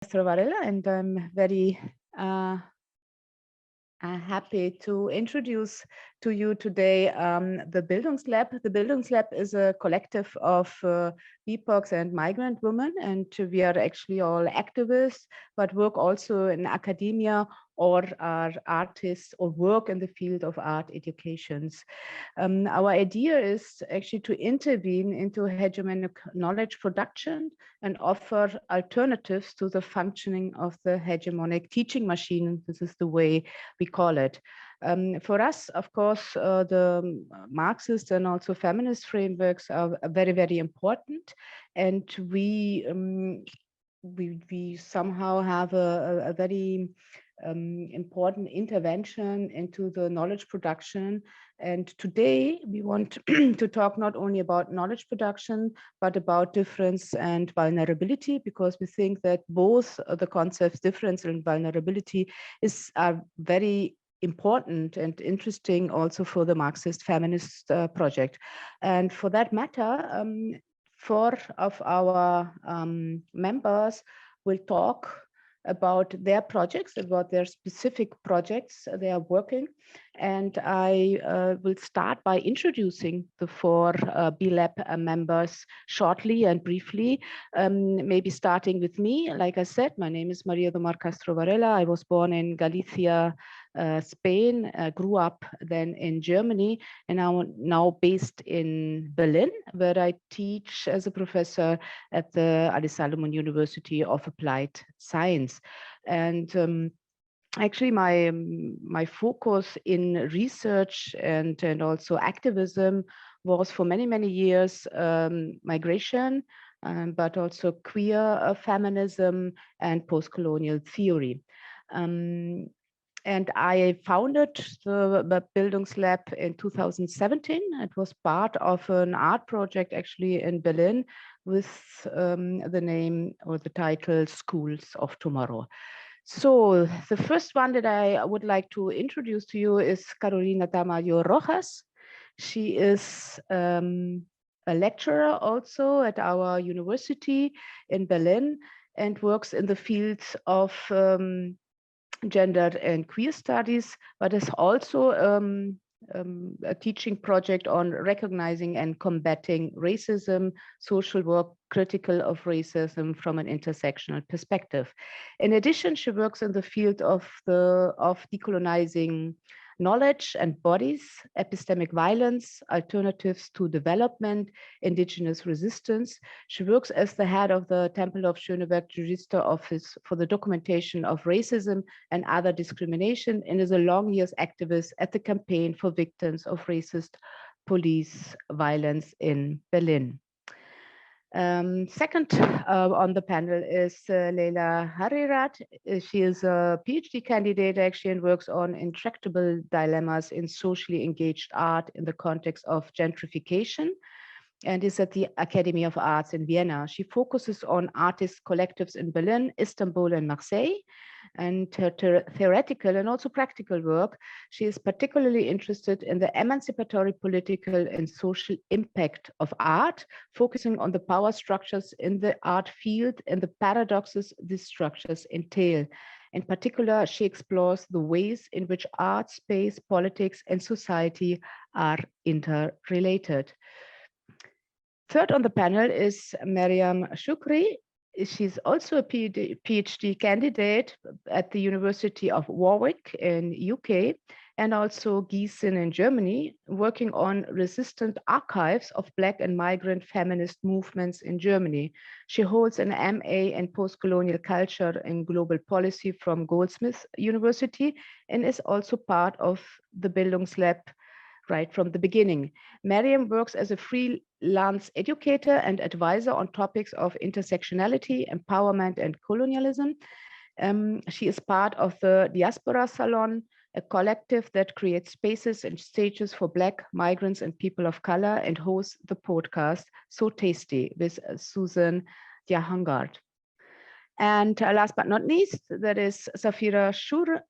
Castro Varela, and I'm very happy to introduce to you today the bildungsLab. The bildungsLab is a collective of BIPOCs and migrant women, and we are actually all activists, but work also in academia or are artists or work in the field of art educations. Our idea is actually to intervene into hegemonic knowledge production and offer alternatives to the functioning of the hegemonic teaching machine. This is the way we call it. For us, of course, the Marxist and also feminist frameworks are very, very important, and we somehow have a very important intervention into the knowledge production. And today we want to talk not only about knowledge production, but about difference and vulnerability, because we think that both the concepts difference and vulnerability are very important and interesting also for the Marxist feminist project. And for that matter, 4 of our members will talk about their projects, about their specific projects they are working. And I will start by introducing the 4 bLab members shortly and briefly, maybe starting with me. Like I said, my name is Maria do Mar Castro Varela. I was born in Galicia, Spain, grew up then in Germany, and I'm now based in Berlin, where I teach as a professor at the Ali Salomon University of Applied Science. And actually my focus in research and also activism was for many, many years migration, but also queer feminism and post-colonial theory. And I founded the bildungsLab in 2017. It was part of an art project actually in Berlin with the name or the title Schools of Tomorrow. So the first one that I would like to introduce to you is Carolina Tamayo Rojas. She is a lecturer also at our university in Berlin and works in the fields of gender and queer studies, but is also a teaching project on recognizing and combating racism, social work critical of racism from an intersectional perspective. In addition, she works in the field of decolonizing knowledge and bodies, epistemic violence, alternatives to development, indigenous resistance. She works as the head of the Temple of Schöneberg Register Office for the documentation of racism and other discrimination, and is a long years activist at the Campaign for Victims of Racist Police Violence in Berlin. Second on the panel is LEILA HAGHIGHAT. She is a PhD candidate actually and works on intractable dilemmas in socially engaged art in the context of gentrification, and is at the Academy of Arts in Vienna. She focuses on artist collectives in Berlin, Istanbul, and Marseille. And her theoretical and also practical work, she is particularly interested in the emancipatory political and social impact of art, focusing on the power structures in the art field and the paradoxes these structures entail. In particular, she explores the ways in which art, space, politics, and society are interrelated. Third on the panel is Maryam Shukri. She's also a PhD candidate at the University of Warwick in UK and also Gießen in Germany, working on resistant archives of Black and migrant feminist movements in Germany. She holds an MA in post-colonial culture and global policy from Goldsmiths University and is also part of the bildungsLab right from the beginning. Maryam works as a freelance educator and advisor on topics of intersectionality, empowerment, and colonialism. She is part of the Diaspora Salon, a collective that creates spaces and stages for Black, migrants, and people of color, and hosts the podcast So Tasty with Susan Jahangard. And last but not least, that is SAPHIRA SHURE.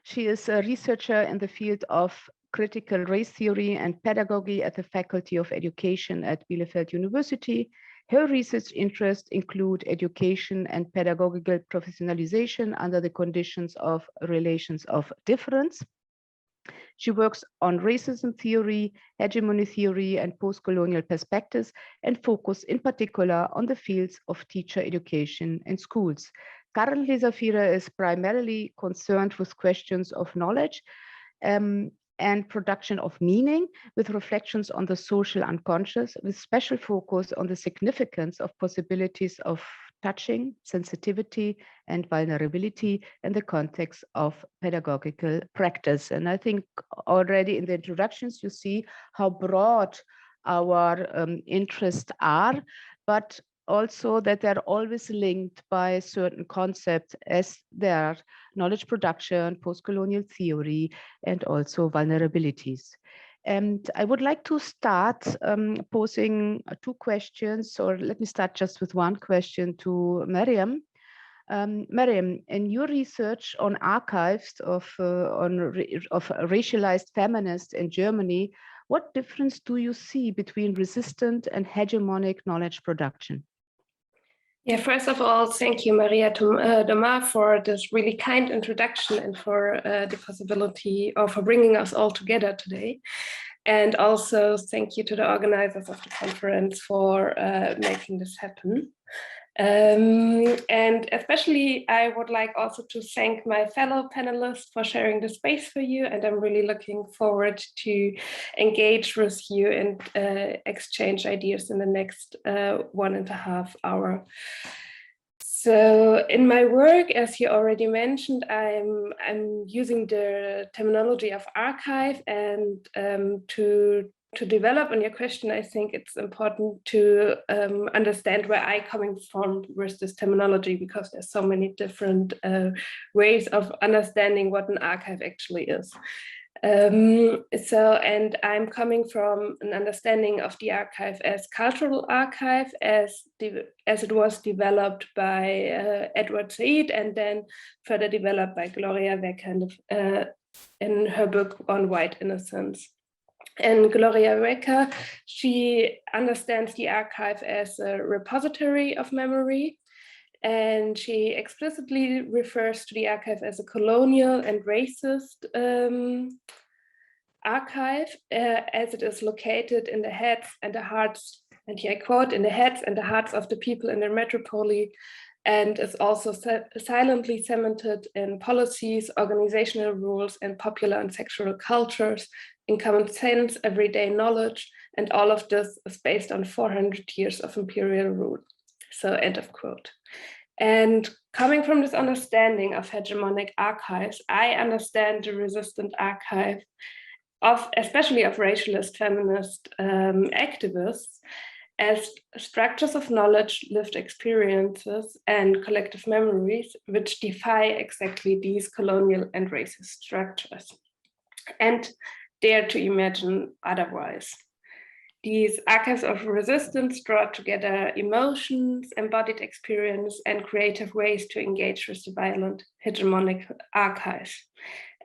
She is a researcher in the field of critical race theory and pedagogy at the Faculty of Education at Bielefeld University, Her research interests include education and pedagogical professionalization under the conditions of relations of difference. She works on racism theory, hegemony theory, and post-colonial perspectives, and focus in particular on the fields of teacher education and schools. Currently, SAPHIRA is primarily concerned with questions of knowledge and production of meaning, with reflections on the social unconscious, with special focus on the significance of possibilities of touching, sensitivity, and vulnerability in the context of pedagogical practice. And I think already in the introductions, you see how broad our interests are, but also that they're always linked by certain concepts as their knowledge production, post-colonial theory, and also vulnerabilities. And I would like to start posing two questions, or let me start just with one question to Maryam. Maryam, in your research on archives of racialized feminists in Germany, what difference do you see between resistant and hegemonic knowledge production? Yeah, first of all, thank you, Maria Doma, for this really kind introduction and for the possibility or for bringing us all together today. And also thank you to the organizers of the conference for making this happen. And especially I would like also to thank my fellow panelists for sharing the space for you, and I'm really looking forward to engage with you and exchange ideas in the next 1.5 hours. So in my work, as you already mentioned, I'm using the terminology of archive, and to develop on your question, I think it's important to understand where I'm coming from with this terminology, because there's so many different ways of understanding what an archive actually is. And I'm coming from an understanding of the archive as cultural archive, as it was developed by Edward Said, and then further developed by Gloria Wecker in her book on white innocence. And Gloria Wecker, she understands the archive as a repository of memory, and she explicitly refers to the archive as a colonial and racist archive, as it is located in the heads and the hearts, and here I quote, in the heads and the hearts of the people in the metropole, and is also silently cemented in policies, organizational rules, and popular and sexual cultures, in common sense, everyday knowledge, and all of this is based on 400 years of imperial rule. So end of quote. And coming from this understanding of hegemonic archives, I understand the resistant archive especially of racialist feminist activists, as structures of knowledge, lived experiences, and collective memories which defy exactly these colonial and racist structures, and dare to imagine otherwise. These archives of resistance draw together emotions, embodied experience, and creative ways to engage with the violent hegemonic archives.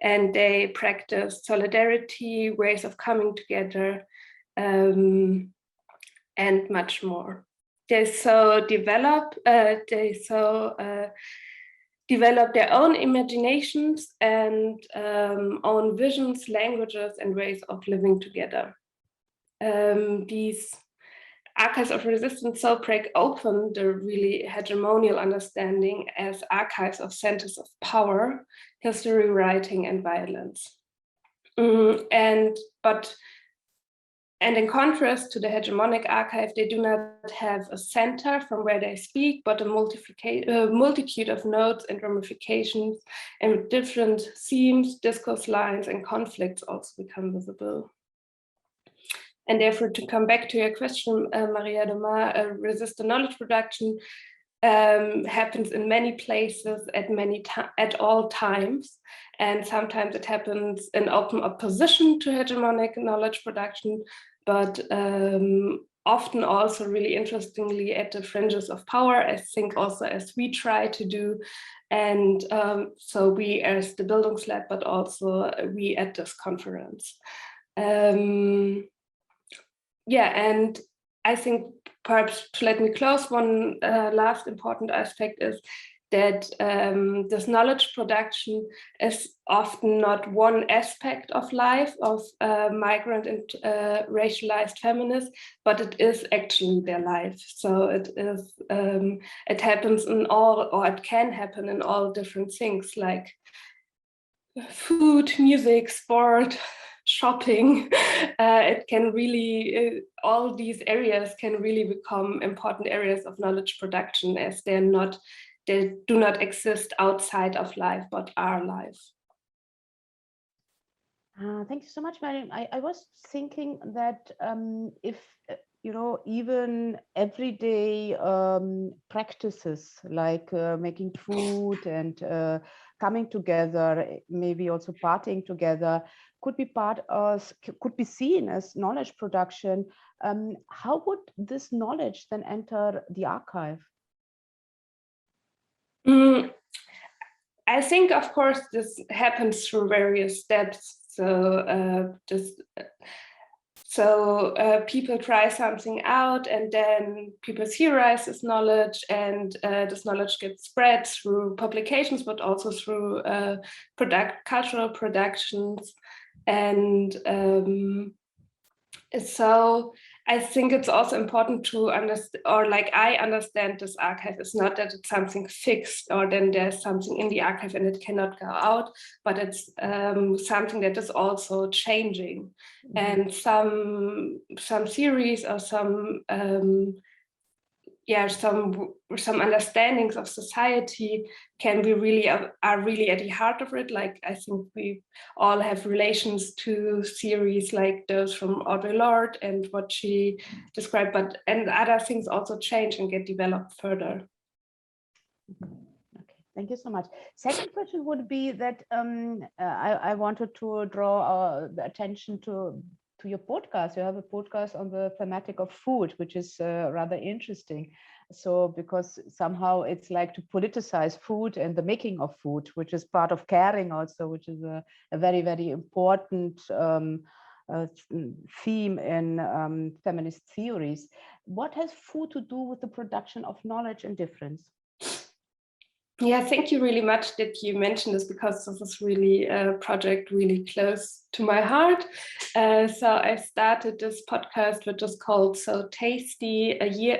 And they practice solidarity, ways of coming together, and much more. They develop their own imaginations and own visions, languages, and ways of living together. These archives of resistance so break open the really hegemonial understanding as archives of centers of power, history writing, and violence. And in contrast to the hegemonic archive, they do not have a center from where they speak, but a multitude of nodes and ramifications, and different themes, discourse lines, and conflicts also become visible. And therefore, to come back to your question, Maria Doma, resistant knowledge production happens in many places at all times. And sometimes it happens in open opposition to hegemonic knowledge production, but often also really interestingly at the fringes of power, I think also as we try to do. And so we as the bildungsLab, but also we at this conference. Yeah, and I think perhaps to let me close, one last important aspect is that this knowledge production is often not one aspect of life of migrant and racialized feminists, but it is actually their life. So it is, it happens in all, or it can happen in all different things like food, music, sport, shopping. It can really, all these areas can really become important areas of knowledge production, as they do not exist outside of life, but are life. Thank you so much, Maryam. I was thinking that if, you know, even everyday practices like making food and coming together, maybe also partying together, could be seen as knowledge production. How would this knowledge then enter the archive? I think, of course, this happens through various steps. So people try something out, and then people theorize this knowledge, and this knowledge gets spread through publications, but also through cultural productions. And so I think it's also important to understand, or like I understand this archive is not that it's something fixed, or then there's something in the archive and it cannot go out, but it's something that is also changing. And some theories or some understandings of society can be are really at the heart of it. Like I think we all have relations to theories like those from Audre Lorde and what she described, and other things also change and get developed further. Okay, thank you so much. Second question would be that I wanted to draw the attention to your podcast. You have a podcast on the thematic of food, which is rather interesting. So because somehow it's like to politicize food and the making of food, which is part of caring also, which is a very, very important theme in feminist theories. What has food to do with the production of knowledge and difference? Yeah, thank you really much that you mentioned this, because this is really a project really close to my heart. So I started this podcast, which is called So Tasty,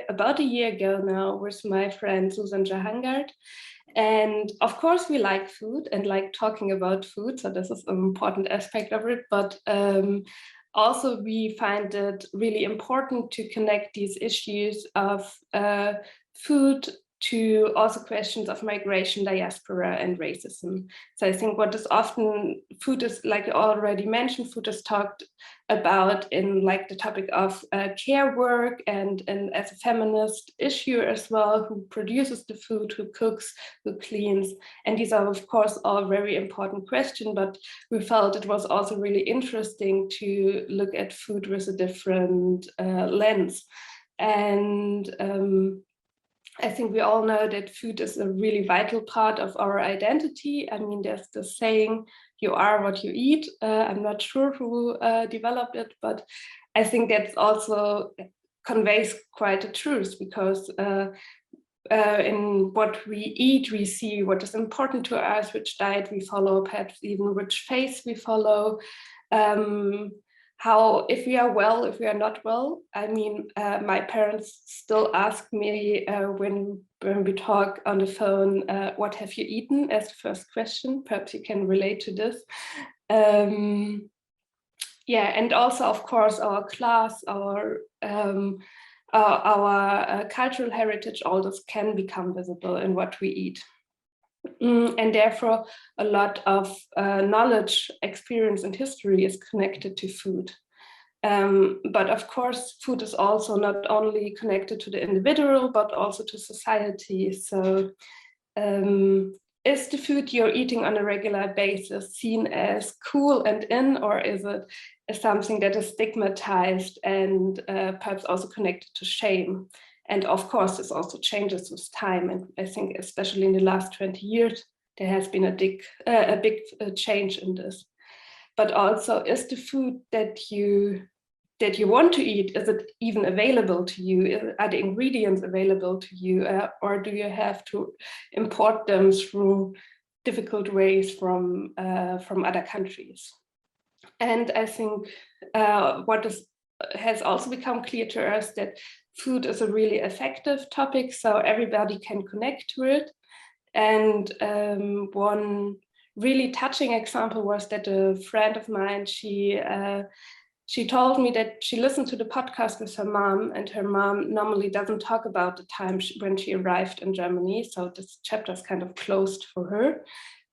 about a year ago now, with my friend Susan Jahangard. And of course, we like food and like talking about food, so this is an important aspect of it. But also, we find it really important to connect these issues of food to also questions of migration, diaspora, and racism. So I think what is often, food is, like you already mentioned, food is talked about in like the topic of care work and as a feminist issue as well, who produces the food, who cooks, who cleans. And these are, of course, all very important questions, but we felt it was also really interesting to look at food with a different lens. And I think we all know that food is a really vital part of our identity. I mean, there's the saying, you are what you eat. I'm not sure who developed it, but I think that's also conveys quite a truth, because in what we eat, we see what is important to us, which diet we follow, perhaps even which faith we follow. How, if we are well, if we are not well. I mean, my parents still ask me when we talk on the phone, what have you eaten, as the first question. Perhaps you can relate to this. Yeah, and also, of course, our class, our cultural heritage, all this can become visible in what we eat. And therefore, a lot of knowledge, experience, and history is connected to food. But of course, food is also not only connected to the individual, but also to society. So is the food you're eating on a regular basis seen as cool and in, or is it something that is stigmatized and perhaps also connected to shame? And of course, this also changes with time. And I think especially in the last 20 years, there has been a big change in this. But also, is the food that you that you want to eat, is it even available to you? Are the ingredients available to you, or do you have to import them through difficult ways from other countries? And I think has also become clear to us that food is a really effective topic, so everybody can connect to it. And one really touching example was that a friend of mine, she told me that she listened to the podcast with her mom, and her mom normally doesn't talk about the time when she arrived in Germany. So this chapter is kind of closed for her.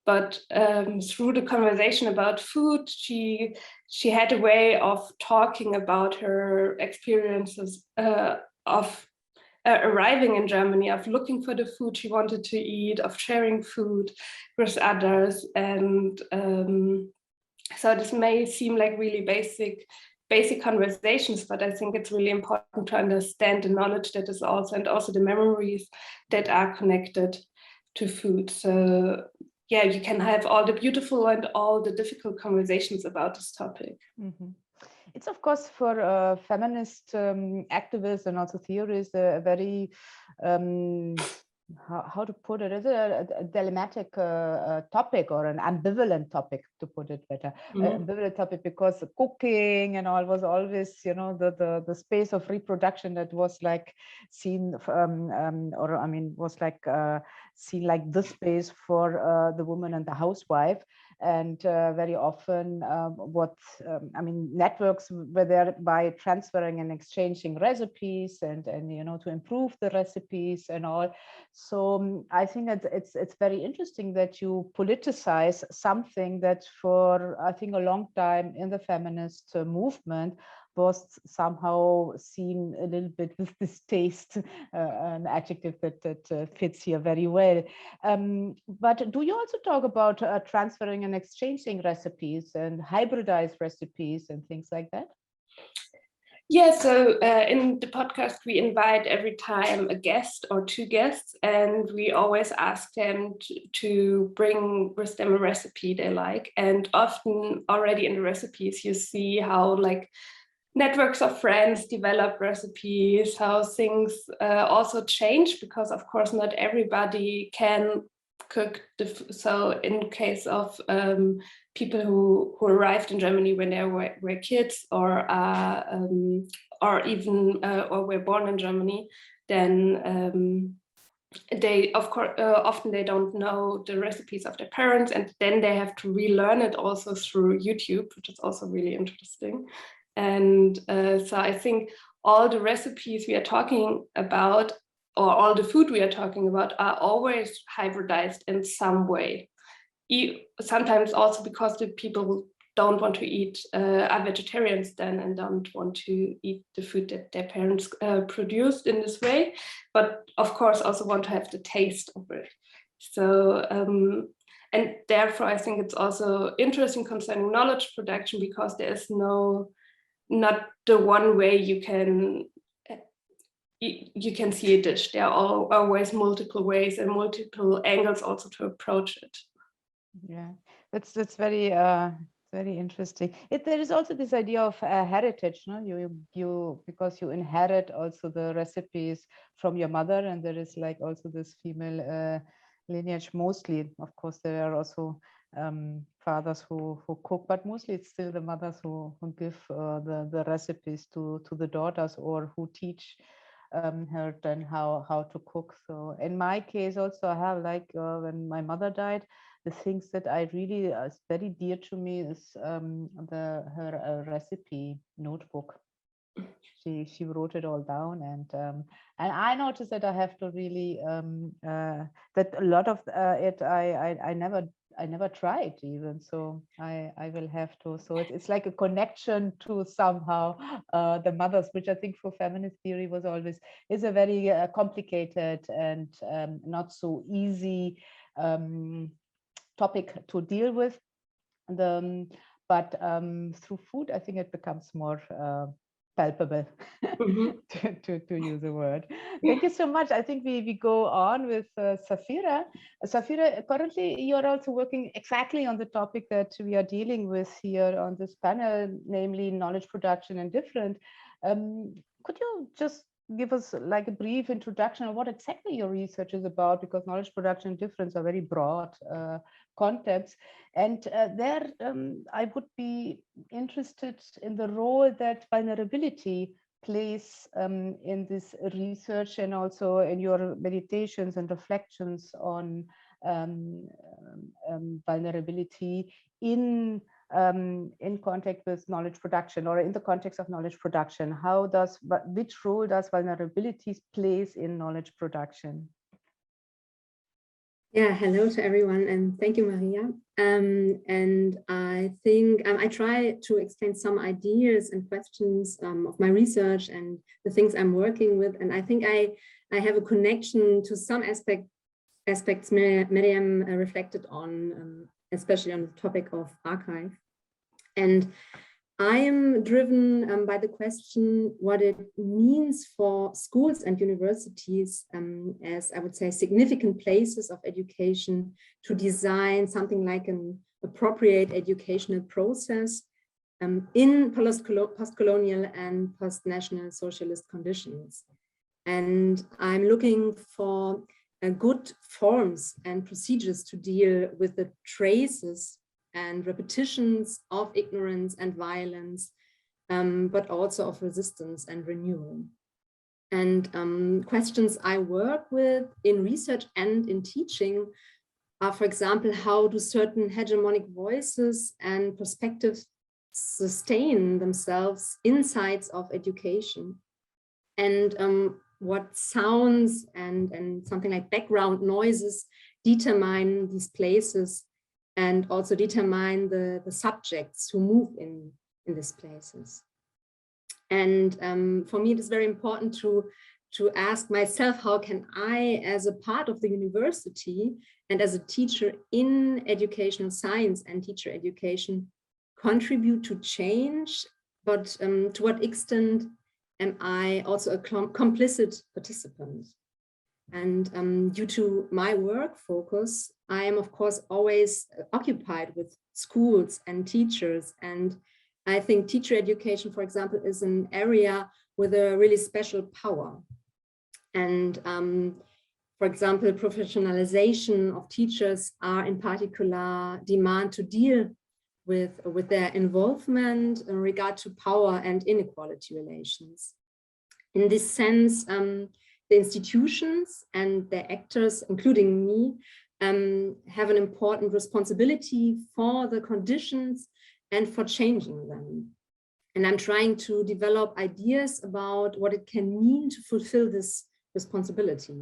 But through the conversation about food, she had a way of talking about her experiences of arriving in Germany, of looking for the food she wanted to eat, of sharing food with others. And so this may seem like really basic conversations, but I think it's really important to understand the knowledge that is also, and also the memories that are connected to food. So yeah, you can have all the beautiful and all the difficult conversations about this topic. Mm-hmm. It's, of course, for feminist activists and also theorists, a very, how to put it, is a dilemmatic topic, or an ambivalent topic, to put it better. Ambivalent topic, because cooking and all was always, you know, the space of reproduction that was like seen, or I mean, was like seen like the space for the woman and the housewife. And very often I mean, networks were there by transferring and exchanging recipes and you know, to improve the recipes and all. So I think it's very interesting that you politicize something that for, I think, a long time in the feminist movement was somehow seen a little bit with distaste, an adjective that fits here very well. But do you also talk about transferring and exchanging recipes and hybridized recipes and things like that? Yeah, so in the podcast, we invite every time a guest or two guests, and we always ask them to bring with them a recipe they like. And often already in the recipes, you see how like networks of friends develop recipes, how things also change, because of course not everybody can cook. So in case of people who arrived in Germany when they were kids, or even or were born in Germany, then they, of course, often they don't know the recipes of their parents, and then they have to relearn it also through YouTube, which is also really interesting. And so I think all the recipes we are talking about, or all the food we are talking about, are always hybridized in some way. Sometimes also because the people don't want to eat, are vegetarians then, and don't want to eat the food that their parents produced in this way, but of course also want to have the taste of it. So, and therefore I think it's also interesting concerning knowledge production, because there is not the one way you can see a dish. There are always multiple ways and multiple angles also to approach it. Yeah, that's very very interesting. There is also this idea of heritage, no? You because you inherit also the recipes from your mother, and there is like also this female lineage. Mostly, of course, there are also fathers who cook, but mostly it's still the mothers who give the recipes to the daughters, or who teach her then how to cook. So in my case also, I have like when my mother died, the things that I really is very dear to me is her recipe notebook. She wrote it all down, and I noticed that I have to really that a lot of it I never tried even, so I will have to. So it's like a connection to somehow the mothers, which I think for feminist theory was always is a very complicated and not so easy topic to deal with. But through food, I think it becomes more palpable, to use a word. Thank you so much. I think we go on with SAPHIRA. SAPHIRA, currently you're also working exactly on the topic that we are dealing with here on this panel, namely knowledge production and different. Could you just give us like a brief introduction of what exactly your research is about, because knowledge production and difference are very broad concepts. And there I would be interested in the role that vulnerability plays in this research and also in your meditations and reflections on vulnerability in contact with knowledge production, or in the context of knowledge production. Which role does vulnerability plays in knowledge production? Yeah, hello to everyone, and thank you, Maria. And I think I try to explain some ideas and questions of my research and the things I'm working with. And I think I have a connection to some aspects Maryam reflected on, especially on the topic of archive. And I am driven by the question what it means for schools and universities as, I would say, significant places of education to design something like an appropriate educational process in post-colonial and post-national socialist conditions. And I'm looking for good forms and procedures to deal with the traces and repetitions of ignorance and violence, but also of resistance and renewal. And questions I work with in research and in teaching are, for example, how do certain hegemonic voices and perspectives sustain themselves inside of education? And what sounds and something like background noises determine these places and also determine the subjects who move in these places. And for me, it is very important to ask myself, how can I, as a part of the university and as a teacher in educational science and teacher education, contribute to change, but to what extent am I also a complicit participant? And due to my work focus, I am, of course, always occupied with schools and teachers. And I think teacher education, for example, is an area with a really special power. And for example, professionalization of teachers are in particular demand to deal with their involvement in regard to power and inequality relations. In this sense, the institutions and their actors, including me, have an important responsibility for the conditions and for changing them. And I'm trying to develop ideas about what it can mean to fulfill this responsibility.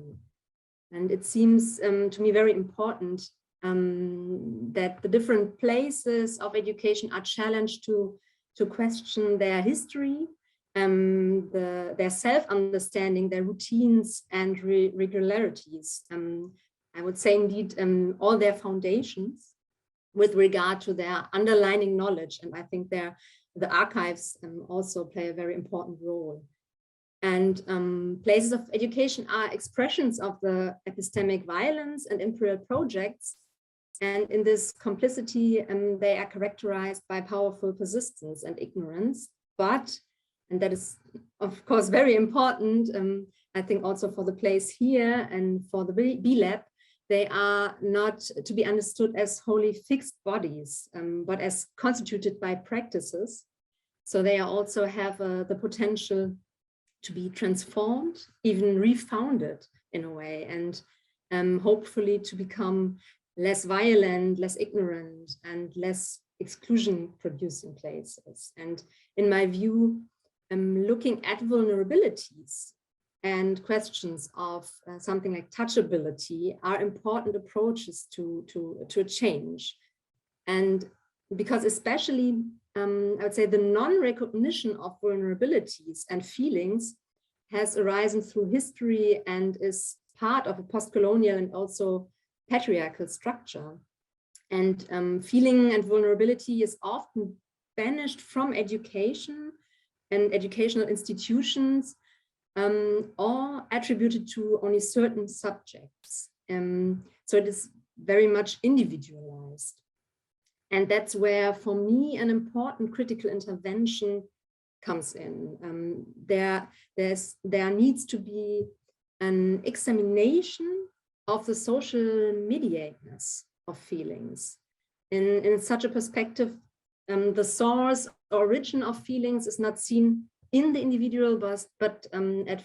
And it seems to me very important that the different places of education are challenged to question their history, their self-understanding, their routines and regularities. I would say indeed all their foundations with regard to their underlying knowledge. And I think the archives also play a very important role. And places of education are expressions of the epistemic violence and imperial projects. And in this complicity, they are characterized by powerful persistence and ignorance. But, and that is, of course, very important, I think also for the place here and for the bildungsLab, they are not to be understood as wholly fixed bodies, but as constituted by practices. So they also have the potential to be transformed, even refounded in a way, and hopefully to become less violent, less ignorant, and less exclusion-producing places. And in my view, looking at vulnerabilities and questions of something like touchability are important approaches to a change. And because especially, I would say the non-recognition of vulnerabilities and feelings has arisen through history and is part of a post-colonial and also patriarchal structure. And feeling and vulnerability is often banished from education and educational institutions, or attributed to only certain subjects. So it is very much individualized. And that's where, for me, an important critical intervention comes in. There needs to be an examination of the social mediators of feelings. In such a perspective, the source or origin of feelings is not seen in the individual, but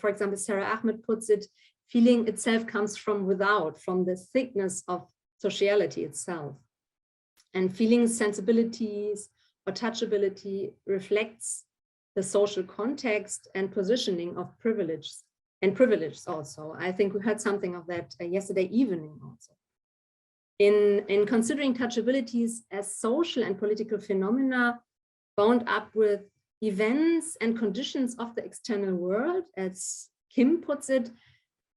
for example, Sarah Ahmed puts it, feeling itself comes from without, from the thickness of sociality itself. And feelings, sensibilities, or touchability reflects the social context and positioning of privilege and privilege also. I think we heard something of that yesterday evening also. In considering touchabilities as social and political phenomena bound up with events and conditions of the external world, as Kim puts it,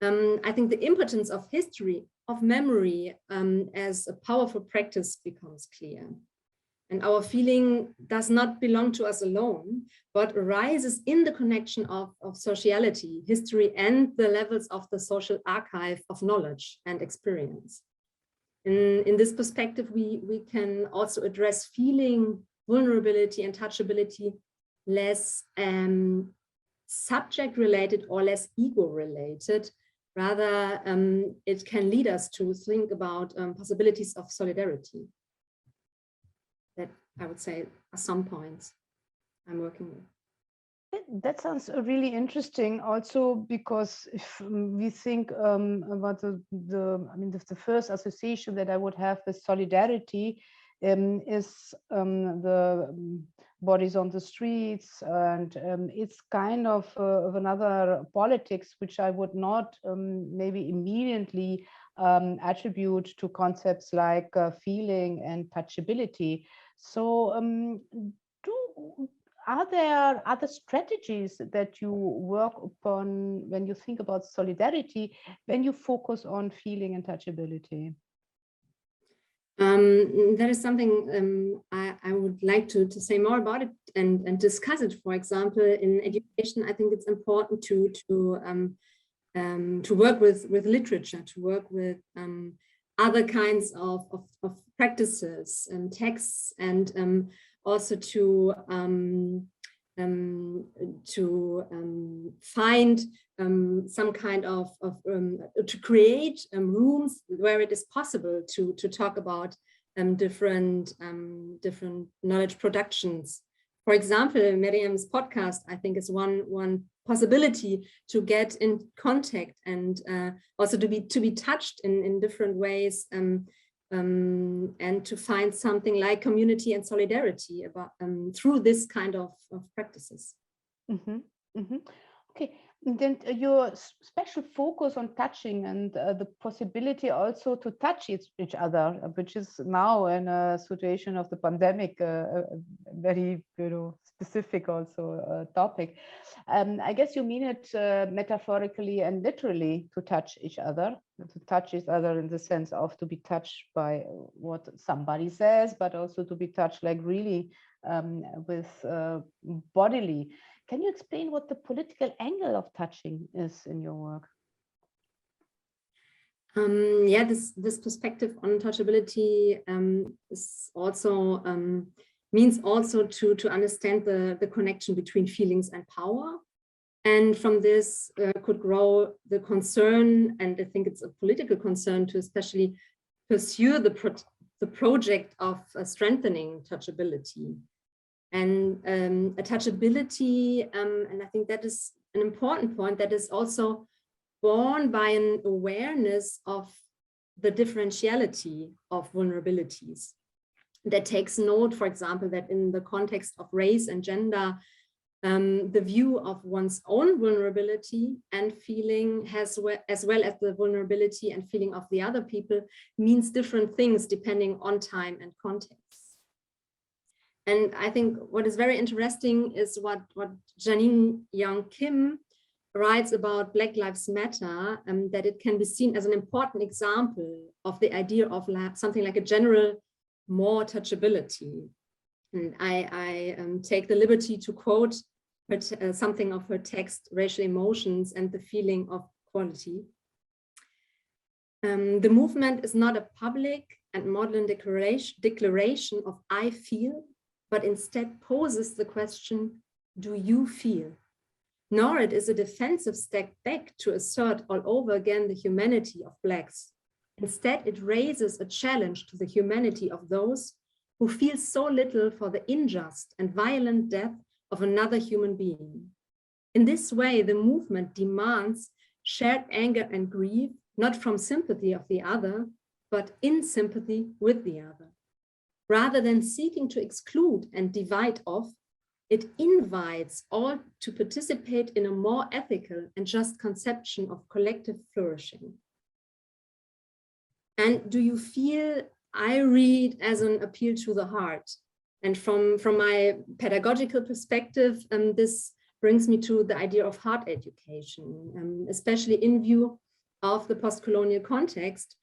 I think the importance of history, of memory as a powerful practice becomes clear. And our feeling does not belong to us alone, but arises in the connection of sociality, history, and the levels of the social archive of knowledge and experience. In this perspective, we can also address feeling, vulnerability, and touchability less subject-related or less ego-related. Rather, it can lead us to think about possibilities of solidarity. That, I would say, are some points I'm working with. That sounds really interesting also, because if we think about the first association that I would have with solidarity is the bodies on the streets, and it's kind of another politics which I would not maybe immediately attribute to concepts like feeling and touchability. So are there other strategies that you work upon when you think about solidarity, when you focus on feeling and touchability? That is something I would like to say more about it and discuss it. For example, in education, I think it's important to work with literature, to work with other kinds of practices and texts, and also to find some kind of to create rooms where it is possible to talk about different knowledge productions. For example, Maryam's podcast, I think, is one possibility to get in contact and also to be touched in different ways, and to find something like community and solidarity about through this kind of practices. Okay, and then your special focus on touching and the possibility also to touch each other, which is now in a situation of the pandemic, a very specific also topic. I guess you mean it metaphorically and literally, to touch each other in the sense of to be touched by what somebody says, but also to be touched like really with bodily. Can you explain what the political angle of touching is in your work? Yeah, this perspective on touchability is also means also to understand the connection between feelings and power. And from this could grow the concern, and I think it's a political concern, to especially pursue the project of strengthening touchability. And a touchability, and I think that is an important point, that is also born by an awareness of the differentiality of vulnerabilities. That takes note, for example, that in the context of race and gender, the view of one's own vulnerability and feeling as well as the vulnerability and feeling of the other people means different things depending on time and context. And I think what is very interesting is what Janine Young Kim writes about Black Lives Matter, that it can be seen as an important example of the idea of something like a general more touchability. And I take the liberty to quote something of her text, Racial Emotions and the Feeling of Quality. The movement is not a public and maudlin declaration of I feel, but instead poses the question, do you feel? Nor it is a defensive step back to assert all over again the humanity of Blacks. Instead, it raises a challenge to the humanity of those who feel so little for the unjust and violent death of another human being. In this way, the movement demands shared anger and grief, not from sympathy of the other, but in sympathy with the other. Rather than seeking to exclude and divide off, it invites all to participate in a more ethical and just conception of collective flourishing. And do you feel, I read as an appeal to the heart. And from my pedagogical perspective, this brings me to the idea of heart education, especially in view of the post-colonial context,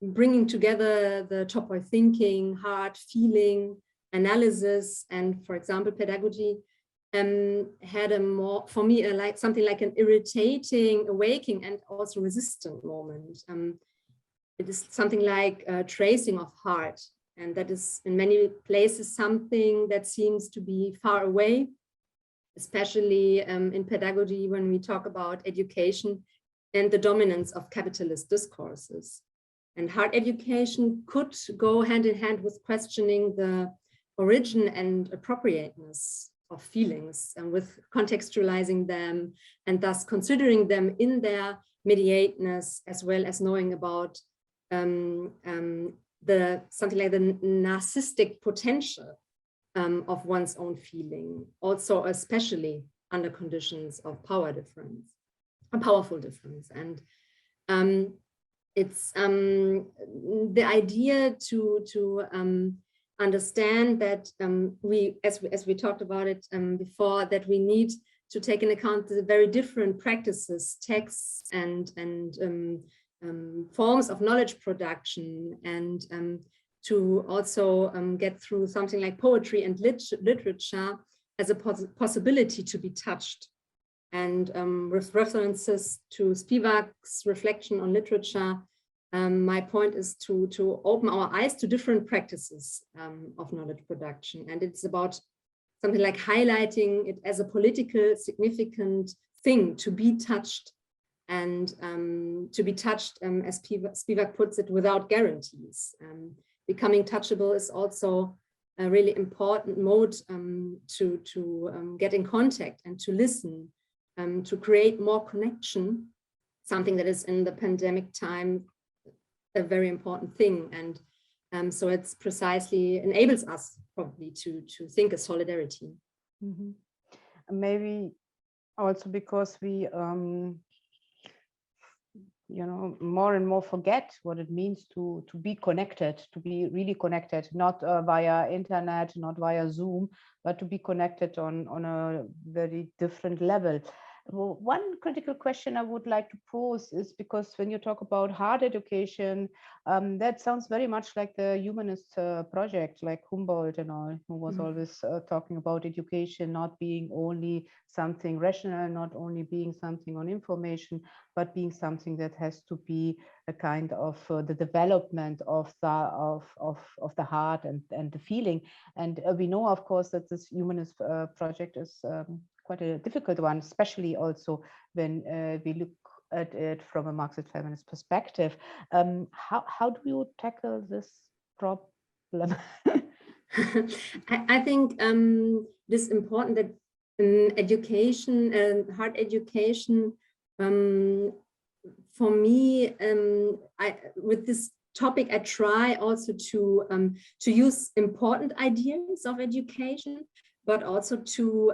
bringing together the Topoi thinking, heart, feeling, analysis, and for example, pedagogy, had a more, for me, something like an irritating, awakening, and also resistant moment. It is something like a tracing of heart, and that is in many places something that seems to be far away, especially in pedagogy when we talk about education and the dominance of capitalist discourses. And heart education could go hand in hand with questioning the origin and appropriateness of feelings, and with contextualizing them and thus considering them in their mediateness, as well as knowing about something like the narcissistic potential of one's own feeling, also especially under conditions of power difference, a powerful difference. And it's the idea to understand that we, as we talked about it before, that we need to take into account the very different practices, texts, and forms of knowledge production, and to also get through something like poetry and literature as a possibility to be touched. And with references to Spivak's reflection on literature, my point is to open our eyes to different practices of knowledge production. And it's about something like highlighting it as a political significant thing to be touched, and to be touched, as Spivak puts it, without guarantees. Becoming touchable is also a really important mode to get in contact and to listen, to create more connection, something that is in the pandemic time a very important thing. And so it's precisely enables us probably to think of solidarity. Mm-hmm. Maybe also because we more and more forget what it means to be connected, to be really connected, not via internet, not via Zoom, but to be connected on a very different level. Well, one critical question I would like to pose is, because when you talk about heart education, that sounds very much like the humanist project, like Humboldt and all, who was always talking about education not being only something rational, not only being something on information, but being something that has to be a kind of the development of the heart and the feeling. And we know, of course, that this humanist project is quite a difficult one, especially also when we look at it from a Marxist feminist perspective. How do you tackle this problem? I think this is important that education and heart education, for me, with this topic, I try also to use important ideas of education, but also to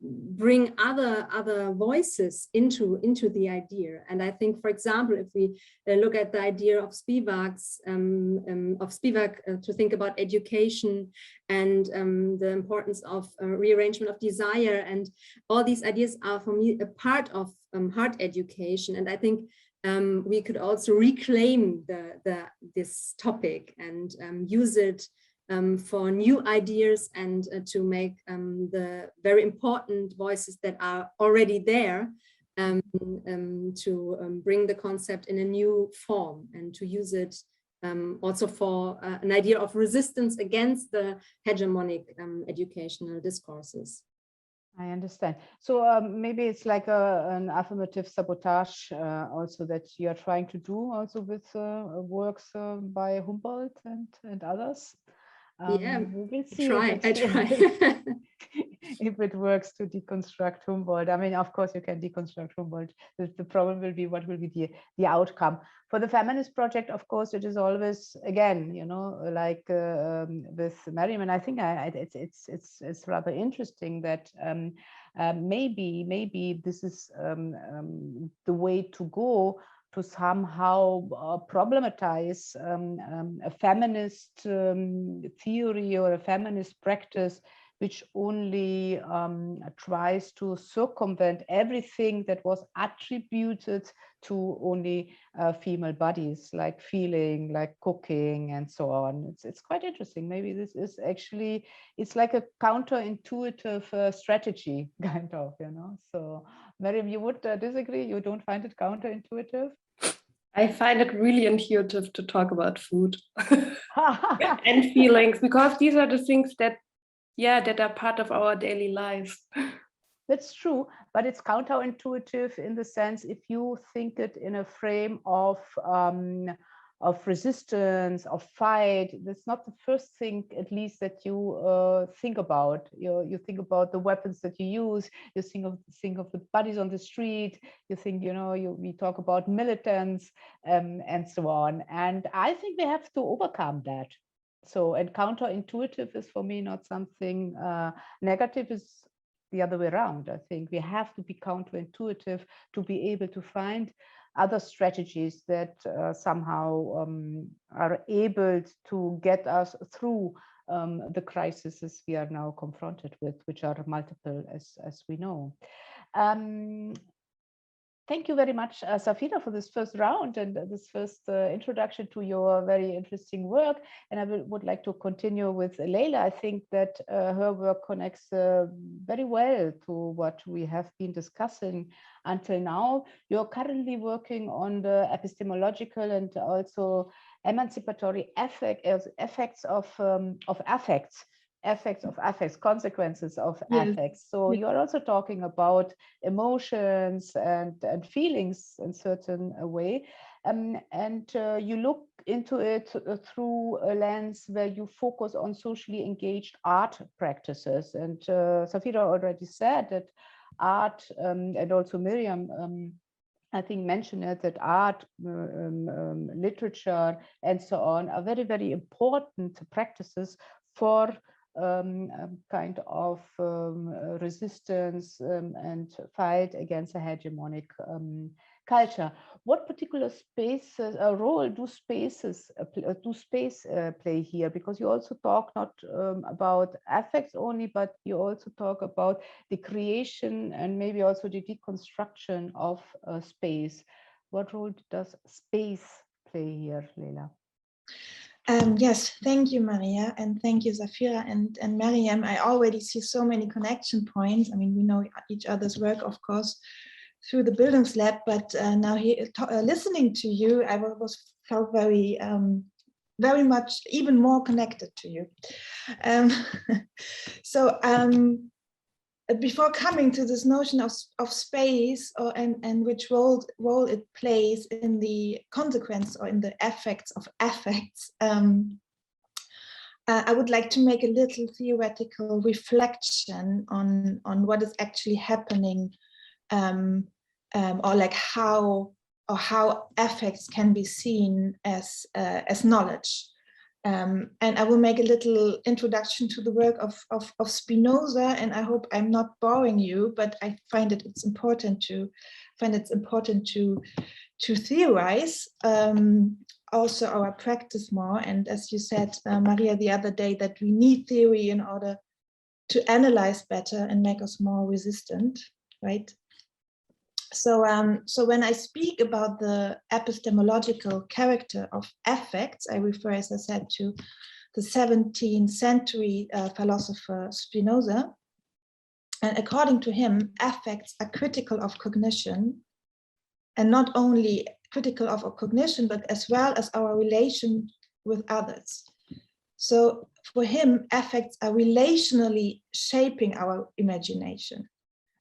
bring other voices into the idea. And I think, for example, if we look at the idea of Spivak to think about education and the importance of rearrangement of desire, and all these ideas are for me a part of heart education. And I think we could also reclaim this topic and use it for new ideas and to make the very important voices that are already there to bring the concept in a new form and to use it also for an idea of resistance against the hegemonic educational discourses. I understand. So maybe it's like an affirmative sabotage also that you are trying to do also with works by Humboldt and others. Yeah, we will see I try. if it works to deconstruct Humboldt. I mean, of course, you can deconstruct Humboldt. The problem will be what will be the outcome. For the feminist project, of course, it is always, again, you know, like with Maryam, and I think it's rather interesting that maybe this is the way to go, to somehow problematize a feminist theory or a feminist practice which only tries to circumvent everything that was attributed to only female bodies, like feeling, like cooking, and so on. It's quite interesting. Maybe this is actually, it's like a counterintuitive strategy, kind of, you know. So, Maryam, you would disagree? You don't find it counterintuitive? I find it really intuitive to talk about food and feelings, because these are the things that, yeah, that are part of our daily lives. That's true, but it's counterintuitive in the sense if you think it in a frame of resistance, of fight. That's not the first thing, at least, that you think about. You think about the weapons that you use. You think of the bodies on the street. You think, you know, we talk about militants and so on. And I think we have to overcome that. So, and counterintuitive is for me not something negative. Is the other way around. I think we have to be counterintuitive to be able to find other strategies that somehow are able to get us through the crises we are now confronted with, which are multiple, as we know. Thank you very much, SAPHIRA, for this first round and this first introduction to your very interesting work. And I would like to continue with LEILA. I think that her work connects very well to what we have been discussing until now. You're currently working on the epistemological and also emancipatory effects of affects, consequences of affects. So you're also talking about emotions and feelings in certain way. And you look into it through a lens where you focus on socially engaged art practices. And SAPHIRA already said that art, and also Maryam, I think mentioned it, that art, literature, and so on are very, very important practices for kind of resistance and fight against a hegemonic culture. What particular spaces, role do space play here? Because you also talk not about affects only, but you also talk about the creation and maybe also the deconstruction of space. What role does space play here, LEILA? Yes, thank you, Maria, and thank you, SAPHIRA and Maryam. I already see so many connection points. I mean, we know each other's work, of course, through the bildungsLab, but now here, listening to you, I felt very, very much even more connected to you. Before coming to this notion of space and which role it plays in the consequence or in the effects of affects, I would like to make a little theoretical reflection on what is actually happening, or like how affects can be seen as knowledge. And I will make a little introduction to the work of Spinoza, and I hope I'm not boring you, but I find it's important to theorize also our practice more. And as you said, Maria, the other day, that we need theory in order to analyze better and make us more resistant, right? So when I speak about the epistemological character of affects, I refer, as I said, to the 17th century philosopher Spinoza. And according to him, affects are critical of cognition, and not only critical of our cognition, but as well as our relation with others. So for him, affects are relationally shaping our imagination.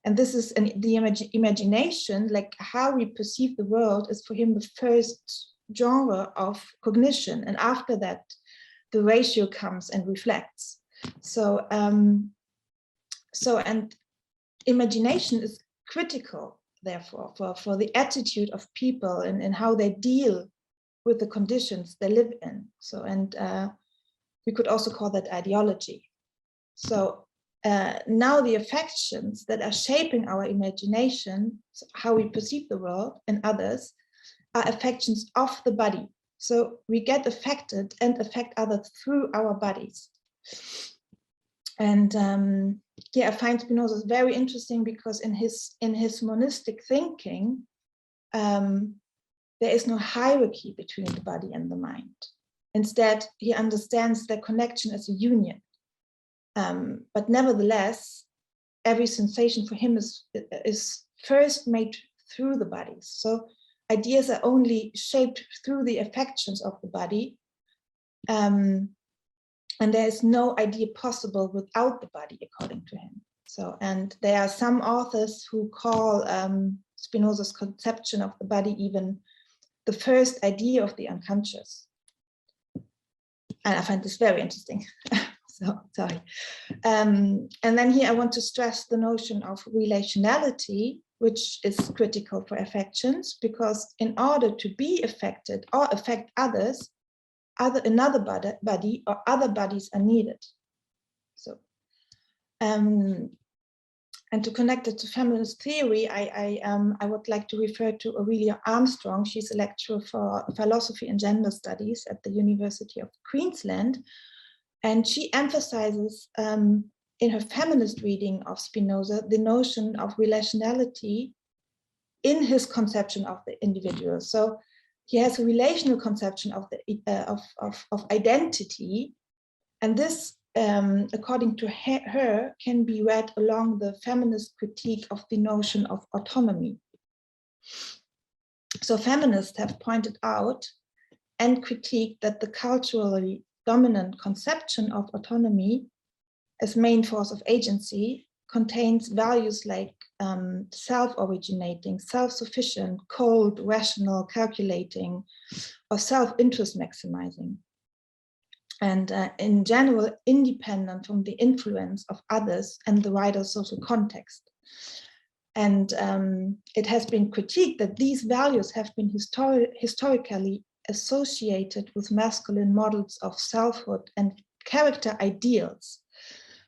And this is the imagination, like how we perceive the world, is for him the first genre of cognition. And after that, the ratio comes and reflects. So, and imagination is critical, therefore, for the attitude of people and how they deal with the conditions they live in. So, and we could also call that ideology. So now the affections that are shaping our imagination, so how we perceive the world and others, are affections of the body. So we get affected and affect others through our bodies. And yeah, I find Spinoza very interesting because in his monistic thinking, there is no hierarchy between the body and the mind. Instead, he understands their connection as a union. But nevertheless, every sensation for him is first made through the body. So ideas are only shaped through the affections of the body. And there is no idea possible without the body, according to him. So, and there are some authors who call Spinoza's conception of the body even the first idea of the unconscious. And I find this very interesting. So, sorry. And then here I want to stress the notion of relationality, which is critical for affections, because in order to be affected or affect others, another body or other bodies are needed. So, and to connect it to feminist theory, I would like to refer to Aurelia Armstrong. She's a lecturer for philosophy and gender studies at the University of Queensland. And she emphasizes in her feminist reading of Spinoza, the notion of relationality in his conception of the individual. So he has a relational conception of of identity, and this, according to her, can be read along the feminist critique of the notion of autonomy. So feminists have pointed out and critiqued that the culturally dominant conception of autonomy as main force of agency contains values like self-originating, self-sufficient, cold, rational, calculating, or self-interest maximizing. And in general, independent from the influence of others and the wider social context. And it has been critiqued that these values have been historically associated with masculine models of selfhood and character ideals.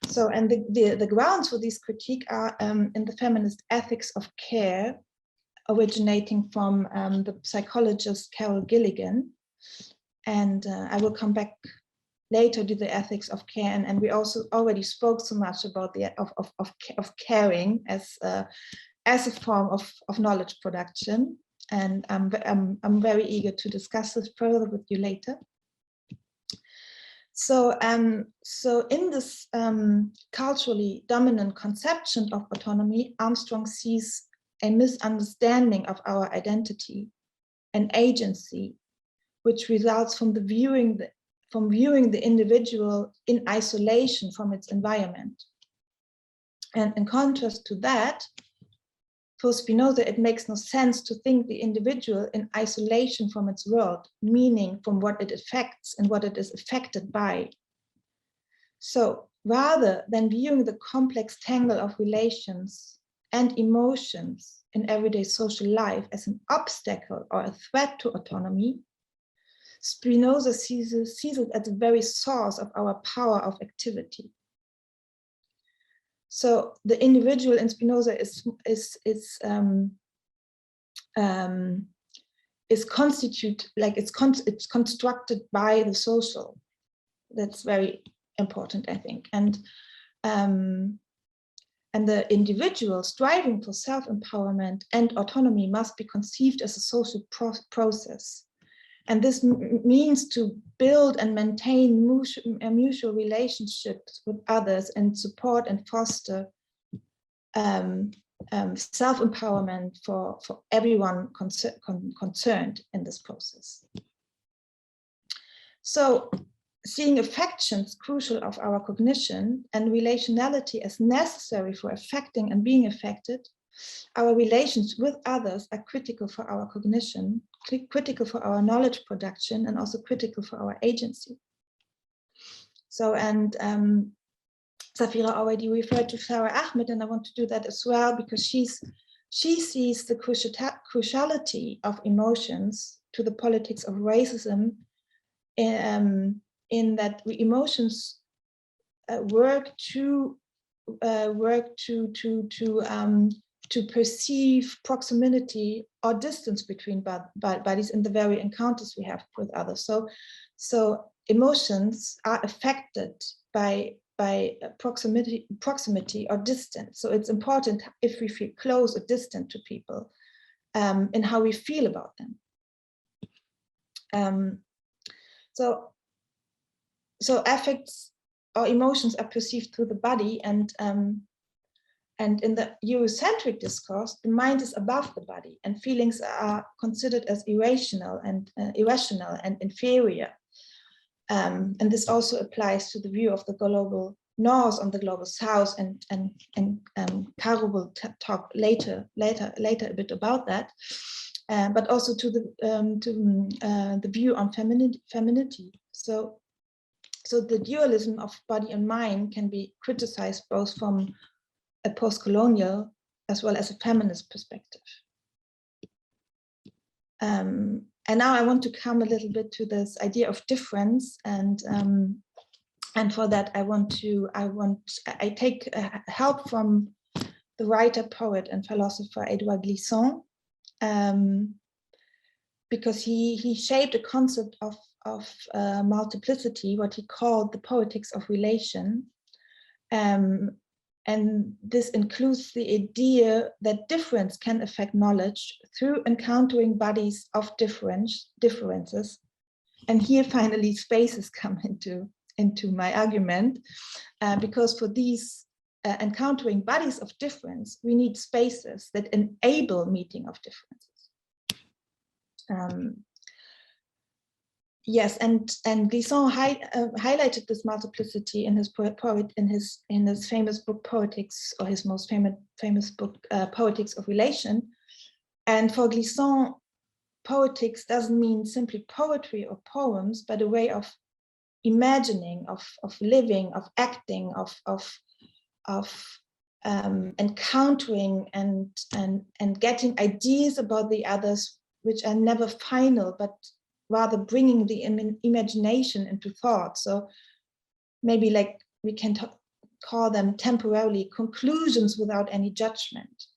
So, and the grounds for this critique are in the feminist ethics of care, originating from the psychologist Carol Gilligan. And I will come back later to the ethics of care. And we also already spoke so much about the of caring as a form of knowledge production. And I'm very eager to discuss this further with you later. So, so in this culturally dominant conception of autonomy, Armstrong sees a misunderstanding of our identity and agency, which results from viewing the individual in isolation from its environment. And in contrast to that, for Spinoza, it makes no sense to think the individual in isolation from its world, meaning from what it affects and what it is affected by. So rather than viewing the complex tangle of relations and emotions in everyday social life as an obstacle or a threat to autonomy, Spinoza sees it as the very source of our power of activity. So the individual in Spinoza is constructed by the social. That's very important, I think. And the individual striving for self-empowerment and autonomy must be conceived as a social process. And this means to build and maintain mutual relationships with others and support and foster self-empowerment for everyone concerned in this process. So seeing affections crucial of our cognition and relationality as necessary for affecting and being affected, our relations with others are critical for our cognition, critical for our knowledge production, and also critical for our agency. So, and SAPHIRA already referred to Sarah Ahmed, and I want to do that as well, because she sees the cruciality of emotions to the politics of racism in that emotions work to perceive proximity or distance between bodies in the very encounters we have with others. So emotions are affected by proximity or distance. So it's important if we feel close or distant to people and how we feel about them. So affects or emotions are perceived through the body, and in the Eurocentric discourse, the mind is above the body, and feelings are considered as irrational and inferior. And this also applies to the view of the global north on the global south, and Caro will talk later a bit about that, but also to the view on femininity. So the dualism of body and mind can be criticized both from a post-colonial as well as a feminist perspective. And now I want to come a little bit to this idea of difference, and for that I take help from the writer, poet, and philosopher Edouard Glissant, because he shaped a concept of multiplicity, what he called the poetics of relation. And this includes the idea that difference can affect knowledge through encountering bodies of differences. And here finally spaces come into my argument, because for these encountering bodies of difference, we need spaces that enable meeting of differences. Yes, and Glissant highlighted this multiplicity in his famous book Poetics, or his most famous book Poetics of Relation. And for Glissant, poetics doesn't mean simply poetry or poems, but a way of imagining, of living, of acting, of encountering and getting ideas about the others, which are never final, but rather bringing the imagination into thought. So maybe like we can call them temporarily conclusions without any judgment.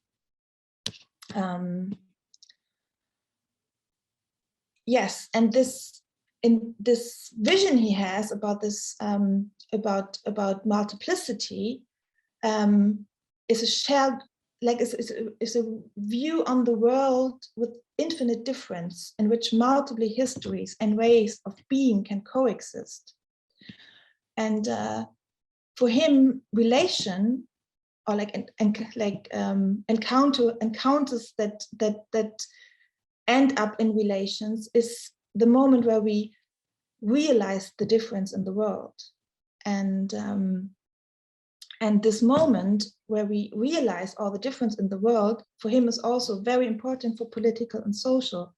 Yes, and in this vision he has about this about multiplicity is a shared, like is a view on the world with infinite difference, in which multiple histories and ways of being can coexist. And for him, relation, or encounters that end up in relations, is the moment where we realize the difference in the world. And this moment where we realize all the difference in the world, for him, is also very important for political and social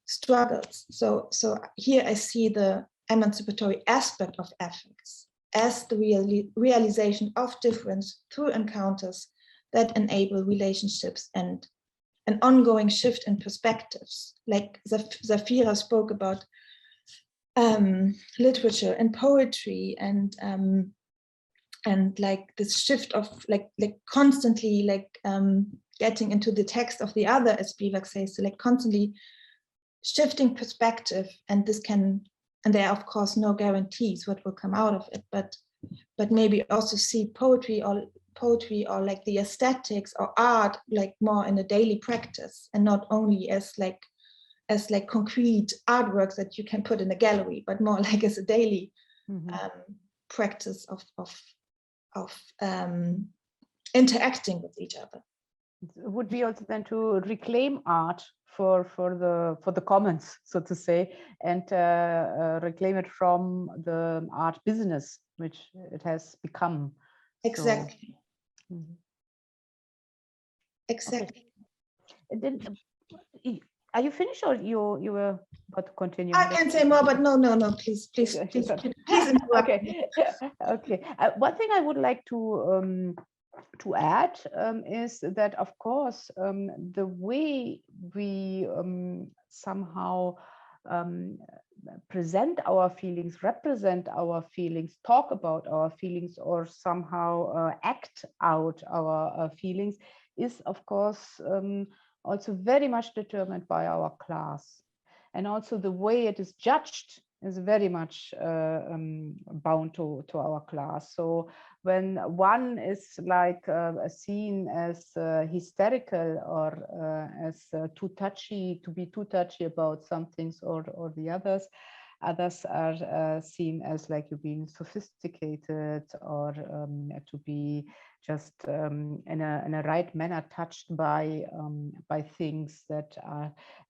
struggles. So here I see the emancipatory aspect of affects as the realization of difference through encounters that enable relationships and an ongoing shift in perspectives. Like SAPHIRA spoke about literature and poetry, and like this shift of like constantly getting into the text of the other, as Spivak says, so like constantly shifting perspective. And this can, and there are of course no guarantees what will come out of it, but maybe also see poetry or like the aesthetics or art like more in a daily practice, and not only as like as like concrete artworks that you can put in a gallery, but more like as a daily practice of interacting with each other. It would be also then to reclaim art for the commons, so to say, and reclaim it from the art business, which it has become. Exactly. So, exactly. Okay. And then, are you finished, or you were about to continue? I can say more, but no, please interrupt. Okay. Okay. One thing I would like to add is that, of course, the way we somehow present our feelings, represent our feelings, talk about our feelings, or somehow act out our feelings is, of course, also very much determined by our class. And also the way it is judged is very much bound to our class. So when one is like seen as hysterical or as too touchy, to be too touchy about some things or the others are seen as like you being sophisticated or to be just in a right manner touched by things that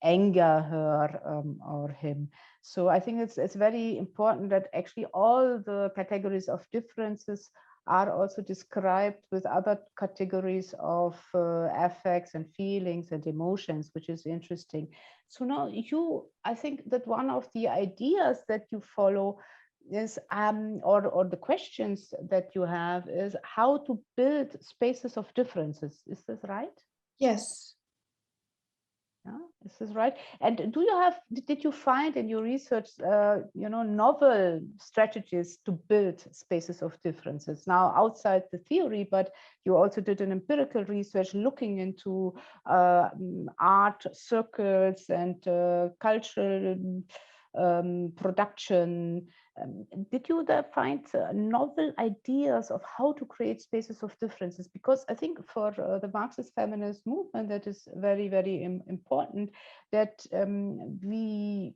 anger her or him. So I think it's very important that actually all the categories of differences are also described with other categories of affects and feelings and emotions, which is interesting. So now I think that one of the ideas that you follow is, or the questions that you have is how to build spaces of differences. Is this right? Yes. Yeah, this is right. And did you find in your research, novel strategies to build spaces of differences? Now, outside the theory, but you also did an empirical research looking into art circles and cultural production. Did you find novel ideas of how to create spaces of differences? Because I think for the Marxist feminist movement, that is very, very important, that we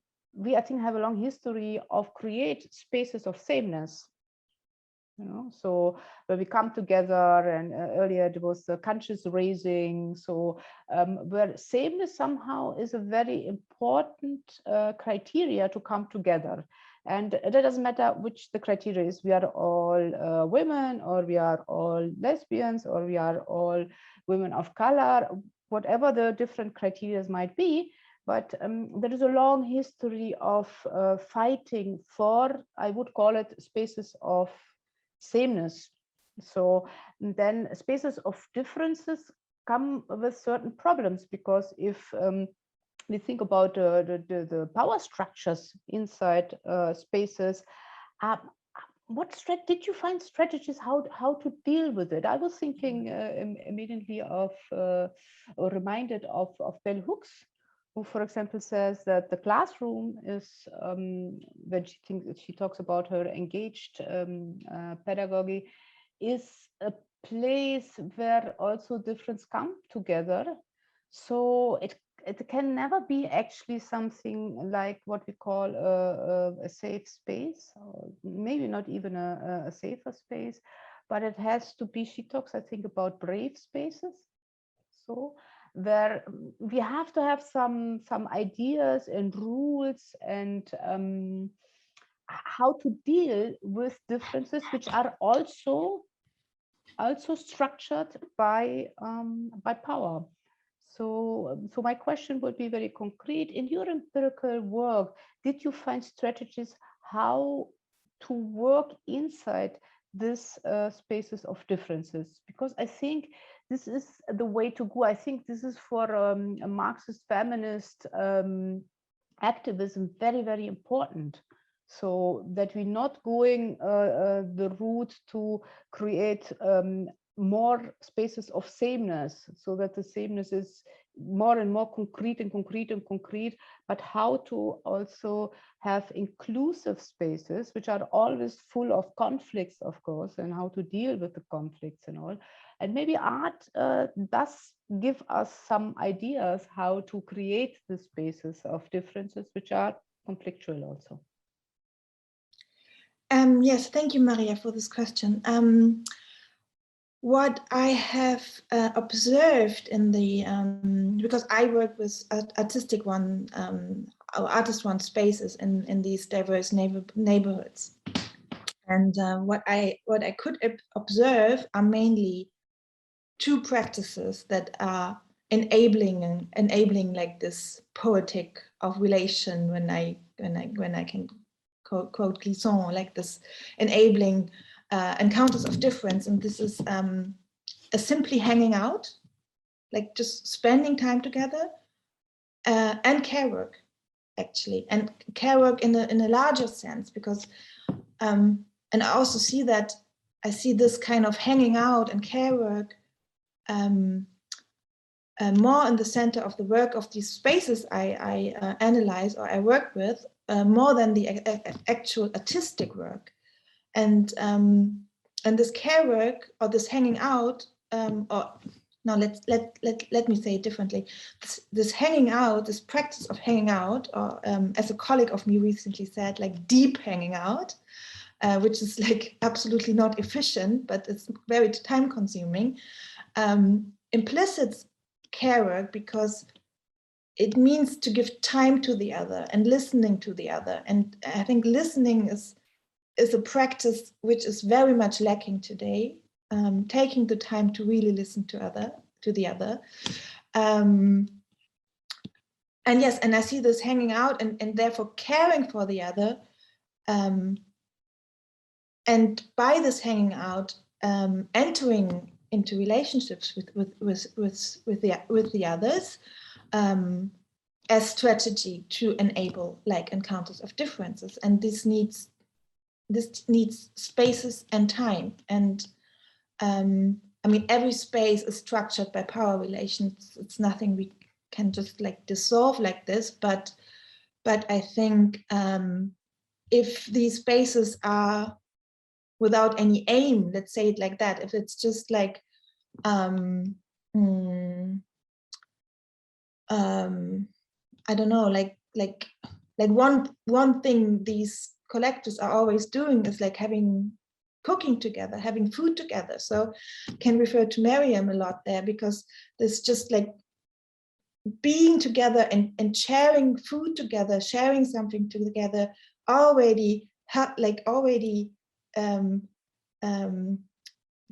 I think have a long history of create spaces of sameness. So where we come together, and earlier it was the conscious raising. So where sameness somehow is a very important criteria to come together. And it doesn't matter which the criteria is. We are all women, or we are all lesbians, or we are all women of color, whatever the different criteria might be. But there is a long history of fighting for, I would call it, spaces of sameness. So then spaces of differences come with certain problems, because if we think about the power structures inside spaces, did you find strategies how to deal with it? I was thinking immediately of or reminded of bell hooks, who, for example, says that the classroom is, when she talks about her engaged pedagogy, is a place where also difference come together. So it can never be actually something like what we call a safe space, or maybe not even a safer space, but it has to be, she talks, I think, about brave spaces. So where we have to have some ideas and rules and how to deal with differences, which are also structured by power. So my question would be very concrete. In your empirical work, did you find strategies how to work inside this spaces of differences? Because I think this is the way to go. I think this is for a Marxist feminist activism very, very important. So that we're not going the route to create more spaces of sameness, so that the sameness is more and more concrete and concrete and concrete, but how to also have inclusive spaces, which are always full of conflicts, of course, and how to deal with the conflicts and all, And maybe art does give us some ideas how to create the spaces of differences which are conflictual also. Yes, thank you, Maria, for this question. What I have observed in the, because I work with artistic one, or artist one spaces in these diverse neighborhoods. And what I could observe are mainly two practices that are enabling like this poetic of relation, when I can quote Clisson, like this enabling encounters of difference. And this is a simply hanging out, like just spending time together, and care work, actually, and care work in a larger sense, because and I also see that I see this kind of hanging out and care work more in the center of the work of these spaces I analyze or I work with, more than the actual artistic work. And this care work, or this hanging out, or no, let me say it differently. This hanging out, this practice of hanging out, or as a colleague of me recently said, like deep hanging out, which is like absolutely not efficient, but it's very time consuming, implicit care work, because it means to give time to the other and listening to the other. And I think listening is a practice which is very much lacking today, taking the time to really listen to the other. And yes, and I see this hanging out and therefore caring for the other. And by this hanging out, entering into relationships with the others, as strategy to enable like encounters of differences. And this needs spaces and time. And I mean, every space is structured by power relations. It's nothing we can just like dissolve like this, but I think if these spaces are without any aim, let's say it like that, if it's just like I don't know, like one thing these collectors are always doing is like cooking together, having food together. So can refer to Maryam a lot there, because there's just like being together and sharing food together, sharing something together already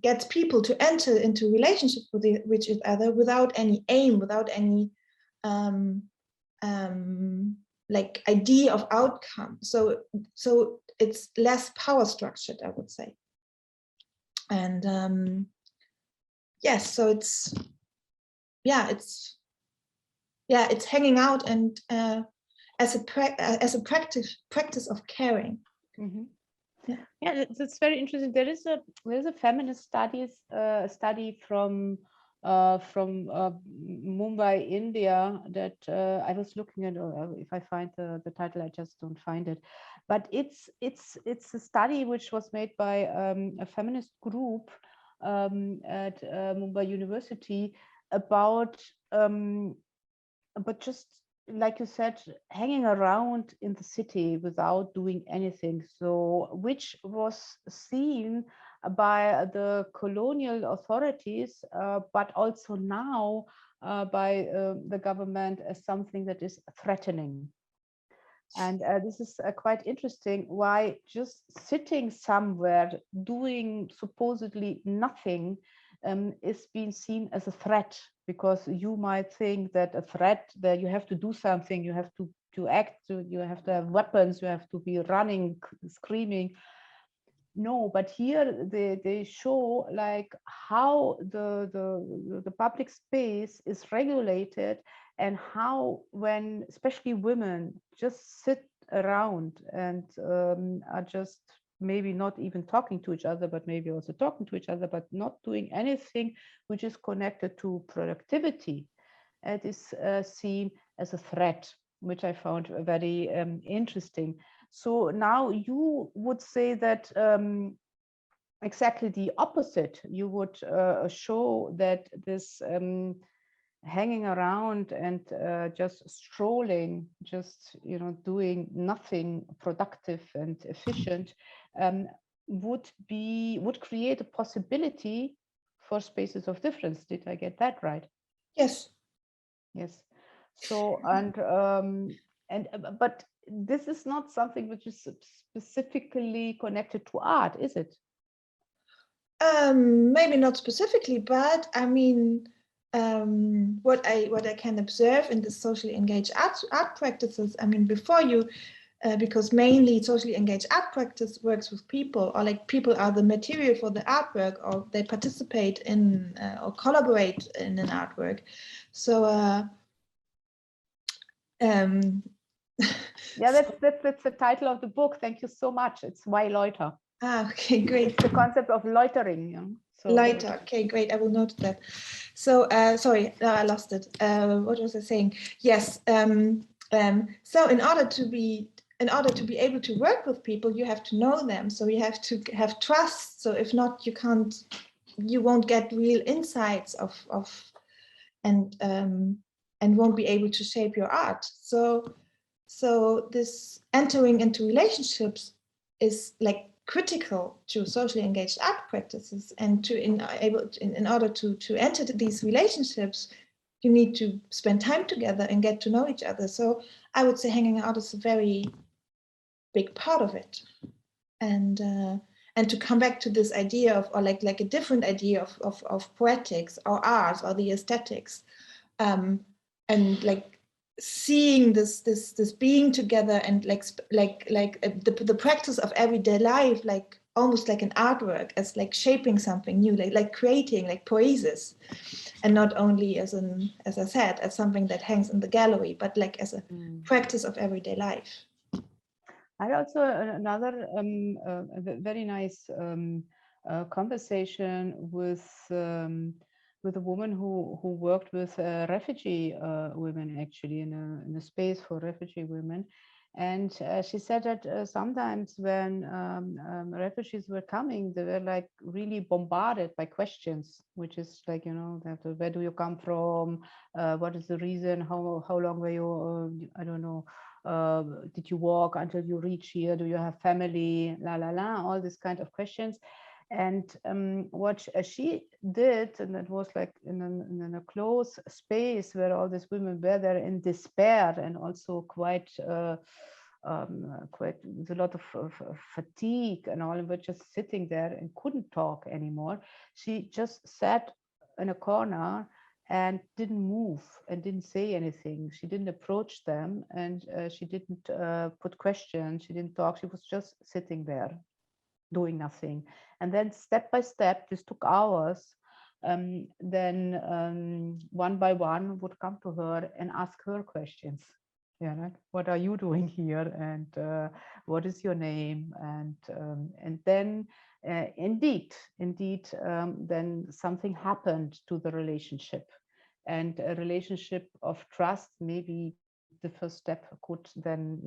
gets people to enter into relationship with each other without any aim, without any like idea of outcome. So it's less power structured, I would say. And yes, so it's hanging out and as a practice of caring. Mm-hmm. Yeah, that's very interesting. There is a feminist study from Mumbai, India, that I was looking at. If I find the title, I just don't find it. But it's a study which was made by a feminist group at Mumbai University about just like you said, hanging around in the city without doing anything. So, which was seen by the colonial authorities, but also now by the government as something that is threatening. And this is quite interesting, why just sitting somewhere doing supposedly nothing is being seen as a threat, because you might think that a threat, that you have to do something, you have to act, you have to have weapons, you have to be running, screaming. No, but here they show like how the public space is regulated, and how when especially women just sit around and are just maybe not even talking to each other, but maybe also talking to each other, but not doing anything which is connected to productivity, it is seen as a threat, which I found very interesting. So now you would say that exactly the opposite. You would show that this hanging around and just strolling, just doing nothing productive and efficient, would create a possibility for spaces of difference. Did I get that right? Yes. Yes. So but this is not something which is specifically connected to art, is it? Maybe not specifically, but I mean, what I can observe in the socially engaged art practices. I mean, before you, because mainly socially engaged art practice works with people, or like people are the material for the artwork, or they participate in or collaborate in an artwork. So yeah, that's the title of the book. Thank you so much. It's Why Loiter. Ah, okay, great. It's the concept of loitering. Yeah? So, Loiter. Okay, great. I will note that. So sorry, I lost it. What was I saying? Yes. So in order to be able to work with people, you have to know them. So you have to have trust. So if not, you won't get real insights and won't be able to shape your art. So this entering into relationships is like critical to socially engaged art practices, and in order to enter these relationships, you need to spend time together and get to know each other. So I would say hanging out is a very big part of it, and to come back to this idea of, or like a different idea of poetics or art or the aesthetics, and like seeing this being together, and the practice of everyday life, like almost like an artwork, as like shaping something new, like creating like poiesis, and not only as I said, as something that hangs in the gallery, but like as a practice of everyday life. I had also another very nice conversation with a woman who worked with refugee women, actually in a space for refugee women. And she said that sometimes when refugees were coming, they were like really bombarded by questions, which is like, where do you come from? What is the reason? How long were you? I don't know. Did you walk until you reach here? Do you have family? La la la, all these kind of questions. And what she did, and it was like in a closed space where all these women were there in despair, and also quite with a lot of fatigue and all, and were just sitting there and couldn't talk anymore. She just sat in a corner and didn't move and didn't say anything. She didn't approach them, and she didn't put questions. She didn't talk. She was just sitting there doing nothing. And then step by step, this took hours, then one by one would come to her and ask her questions. Yeah, like, what are you doing here? And what is your name? And then indeed, then something happened to the relationship. And a relationship of trust, maybe the first step could then,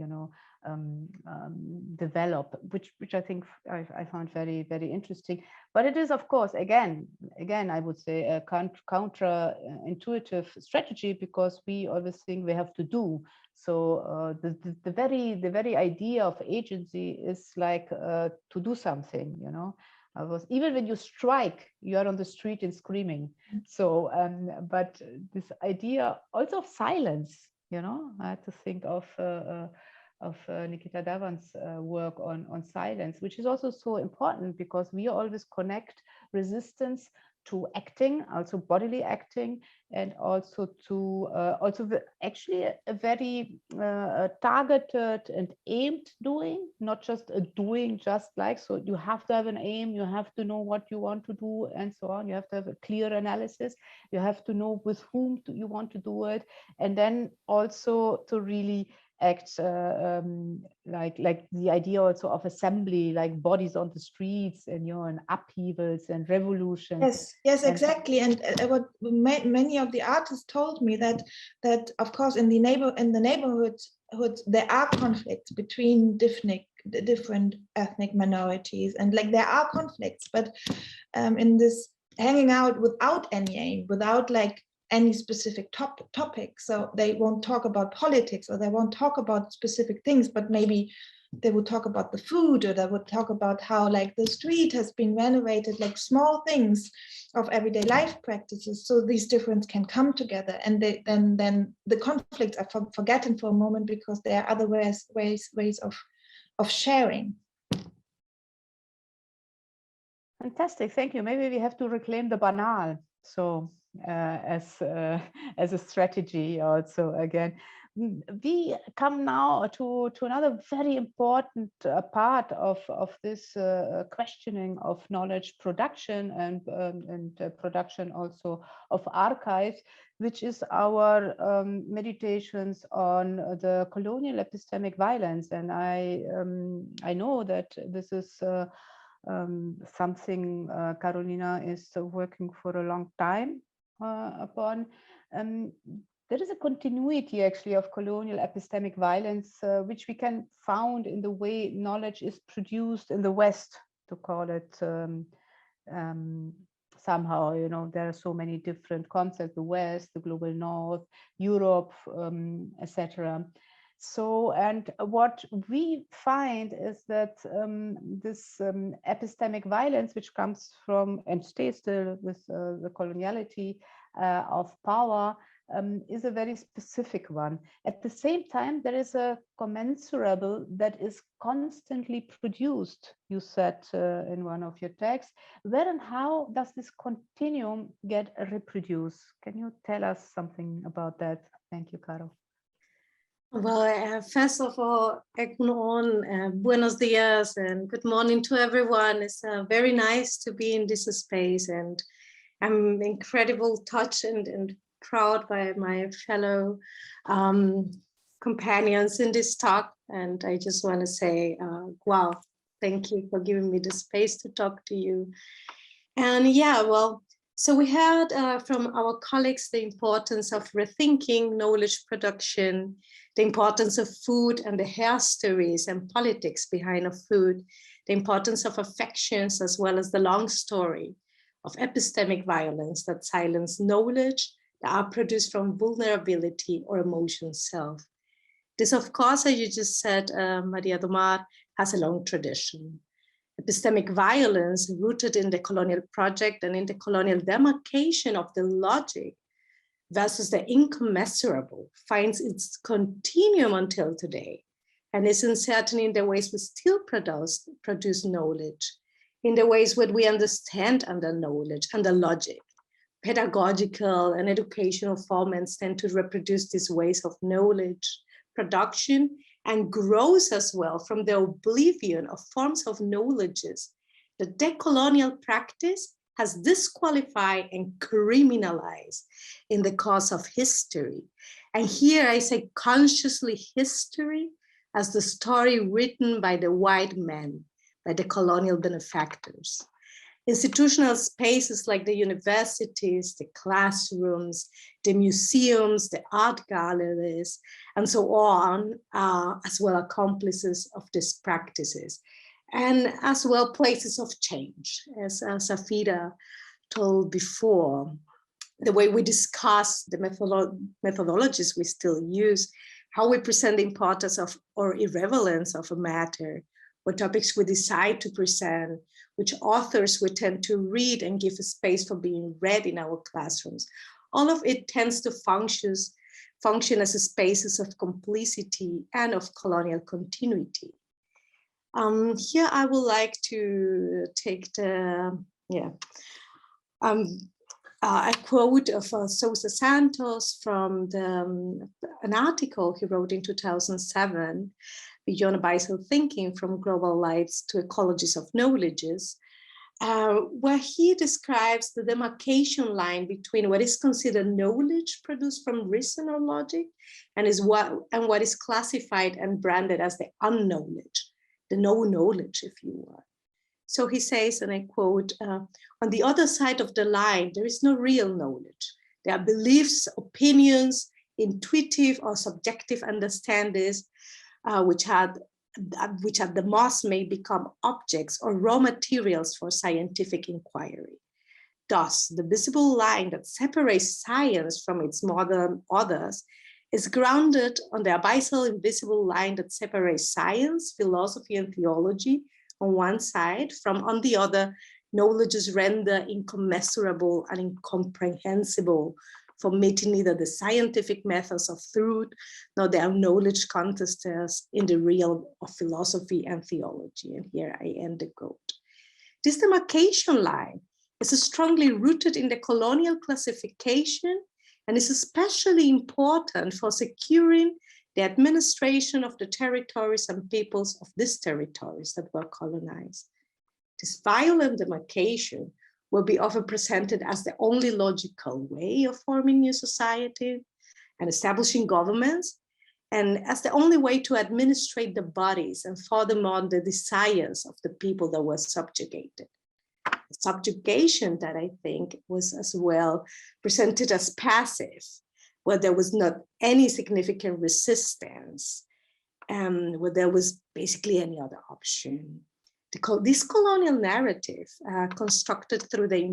develop, which I think I found very, very interesting. But it is, of course, again, I would say a counter-intuitive strategy, because we always think we have to do. So the very idea of agency is like to do something, even when you strike, you are on the street and screaming. So, but this idea also of silence, I had to think of Nikita Dhawan's work on silence, which is also so important, because we always connect resistance to acting, also bodily acting, and also to actually a very targeted and aimed doing, not just a doing just like. So you have to have an aim, you have to know what you want to do, and so on. You have to have a clear analysis, you have to know with whom you want to do it, and then also to really act like the idea also of assembly, like bodies on the streets, and and upheavals and revolutions. Yes, exactly. And what many of the artists told me, that of course in the neighborhood there are conflicts between different the different ethnic minorities, and like there are conflicts, but in this hanging out without any aim, without like any specific topic, so they won't talk about politics or they won't talk about specific things, but maybe they would talk about the food, or they would talk about how like the street has been renovated, like small things of everyday life practices. So these differences can come together, and then the conflicts are forgotten for a moment because there are other ways of sharing. Fantastic, thank you. Maybe we have to reclaim the banal. So as a strategy also again. We come now to another very important part of this questioning of knowledge production and production also of archives, which is our meditations on the colonial epistemic violence. And I know that this is something Carolina is working for a long time upon. There is a continuity actually of colonial epistemic violence, which we can found in the way knowledge is produced in the West, to call it somehow, you know, there are so many different concepts, the West, the global North, Europe, etc. So, and what we find is that this epistemic violence, which comes from and stays still with the coloniality of power, is a very specific one. At the same time, there is a commensurable that is constantly produced, you said in one of your texts. Where and how does this continuum get reproduced? Can you tell us something about that? Thank you, Caro. Well, first of all, buenos dias and good morning to everyone. It's very nice to be in this space, and I'm incredibly touched and proud by my fellow companions in this talk. And I just want to say, wow, thank you for giving me the space to talk to you. And yeah, well, so we heard from our colleagues the importance of rethinking knowledge production, the importance of food and the histories and politics behind of food, the importance of affections, as well as the long story of epistemic violence that silence knowledge that are produced from vulnerability or emotion self. This, of course, as you just said, Maria Domar, has a long tradition. Epistemic violence rooted in the colonial project and in the colonial demarcation of the logic versus the incommensurable finds its continuum until today, and is uncertain in the ways we still produce knowledge, in the ways what we understand under knowledge, under logic. Pedagogical and educational formats tend to reproduce these ways of knowledge production and grows as well from the oblivion of forms of knowledges. The decolonial practice has disqualified and criminalized in the course of history. And here I say consciously history as the story written by the white men, by the colonial benefactors. Institutional spaces like the universities, the classrooms, the museums, the art galleries, and so on, are as well accomplices of these practices, and as well places of change, as SAPHIRA told before. The way we discuss the methodologies we still use, how we present the importance of or irrelevance of a matter, what topics we decide to present, which authors we tend to read and give a space for being read in our classrooms. All of it tends to function as a spaces of complicity and of colonial continuity. Here I would like to take a quote of Sousa Santos from an article he wrote in 2007, Beyond Abyssal Thinking from Global Lives to Ecologies of Knowledges, where he describes the demarcation line between what is considered knowledge produced from reason or logic and what is classified and branded as the unknowledge, the no knowledge, if you will. So he says, and I quote, on the other side of the line, there is no real knowledge. There are beliefs, opinions, intuitive or subjective understandings, which had which at the most may become objects or raw materials for scientific inquiry. Thus, the visible line that separates science from its modern others is grounded on the abyssal invisible line that separates science, philosophy, and theology on one side from, on the other, knowledges rendered incommensurable and incomprehensible for meeting neither the scientific methods of truth nor their knowledge contesters in the realm of philosophy and theology. And here I end the quote. This demarcation line is strongly rooted in the colonial classification and is especially important for securing the administration of the territories and peoples of these territories that were colonized. This violent demarcation will be often presented as the only logical way of forming new society and establishing governments, and as the only way to administrate the bodies and furthermore the desires of the people that were subjugated. Subjugation that I think was as well presented as passive, where there was not any significant resistance, where there was basically any other option. This colonial narrative, constructed through the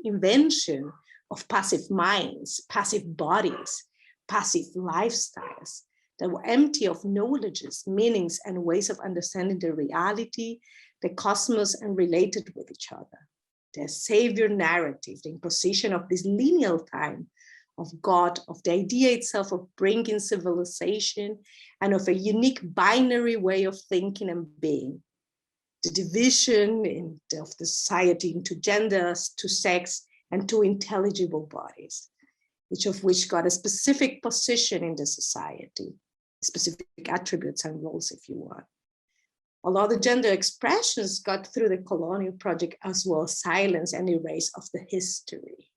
invention of passive minds, passive bodies, passive lifestyles that were empty of knowledges, meanings, and ways of understanding the reality, the cosmos, and related with each other. The savior narrative, the imposition of this lineal time of God, of the idea itself of bringing civilization, and of a unique binary way of thinking and being. The division of the society into genders, to sex, and to intelligible bodies, each of which got a specific position in the society, specific attributes and roles, if you want. Although the gender expressions got through the colonial project as well silence and erase of the history.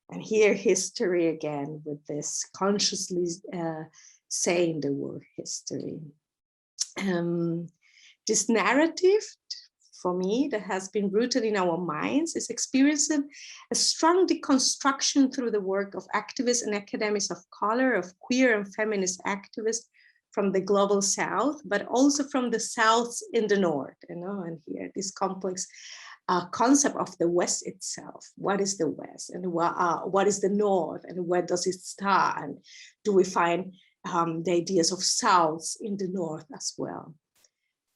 And here history again with this consciously saying the word history. This narrative, for me, that has been rooted in our minds is experiencing a strong deconstruction through the work of activists and academics of color, of queer and feminist activists from the global South, but also from the South in the North, and here this complex concept of the West itself. What is the West, and what is the North, and where does it start? And do we find the ideas of South in the North as well?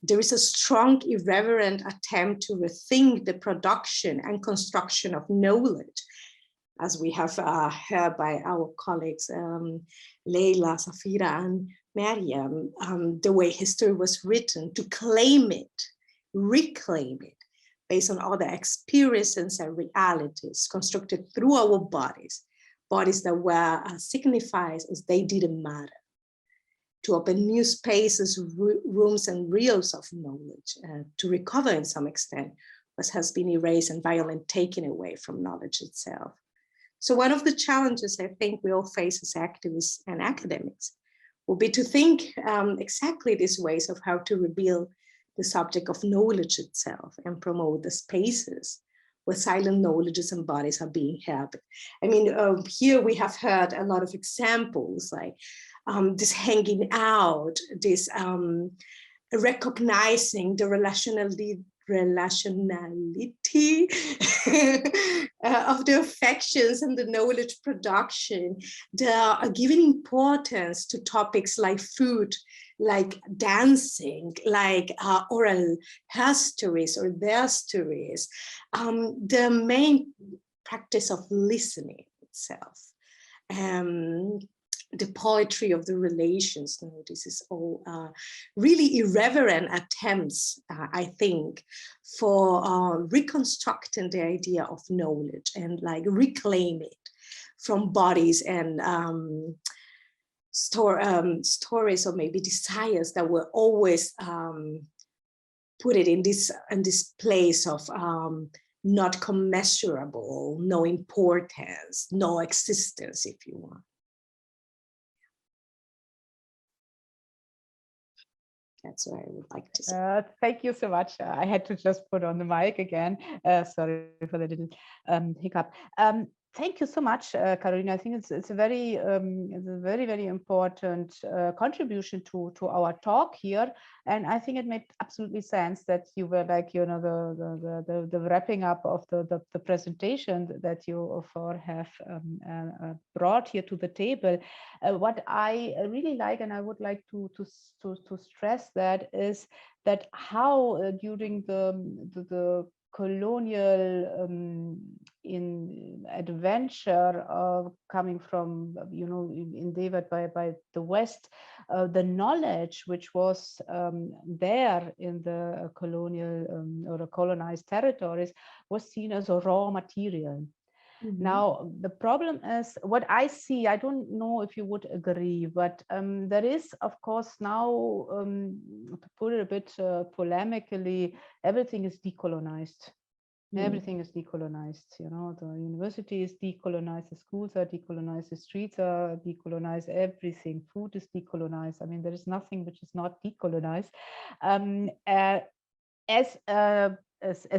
There is a strong, irreverent attempt to rethink the production and construction of knowledge, as we have heard by our colleagues, LEILA, SAPHIRA, and Maryam, the way history was written, to claim it, reclaim it, based on other experiences and realities constructed through our bodies that were signified as they didn't matter. To open new spaces, rooms, and reels of knowledge, to recover in some extent what has been erased and violently taken away from knowledge itself. So one of the challenges I think we all face as activists and academics will be to think exactly these ways of how to reveal the subject of knowledge itself and promote the spaces where silent knowledges and bodies are being held. I mean, here we have heard a lot of examples like this hanging out, this recognizing the relationality of the affections and the knowledge production, the giving importance to topics like food, like dancing, like oral histories or their stories, the main practice of listening itself. The poetry of the relations. This is all really irreverent attempts, I think, for reconstructing the idea of knowledge and like reclaim it from bodies and stories or maybe desires that were always put it in this place of not commensurable, no importance, no existence, if you want. That's what I would like to say. Thank you so much. I had to just put on the mic again. Sorry for the little hiccup. Thank you so much, Carolina. I think it's a very very important contribution to our talk here, and I think it made absolutely sense that you were like, you know, the wrapping up of the presentation that you have brought here to the table. What I really like, and I would like to stress that, is that how during the colonial in adventure coming from, you know, endeavored by the West, the knowledge which was there in the colonial or colonized territories was seen as a raw material. Mm-hmm. Now, the problem is what I see, I don't know if you would agree, but there is, of course, now, to put it a bit polemically, everything is decolonized. Everything is decolonized, you know, the university is decolonized, the schools are decolonized, the streets are decolonized, everything, food is decolonized. I mean, there is nothing which is not decolonized. As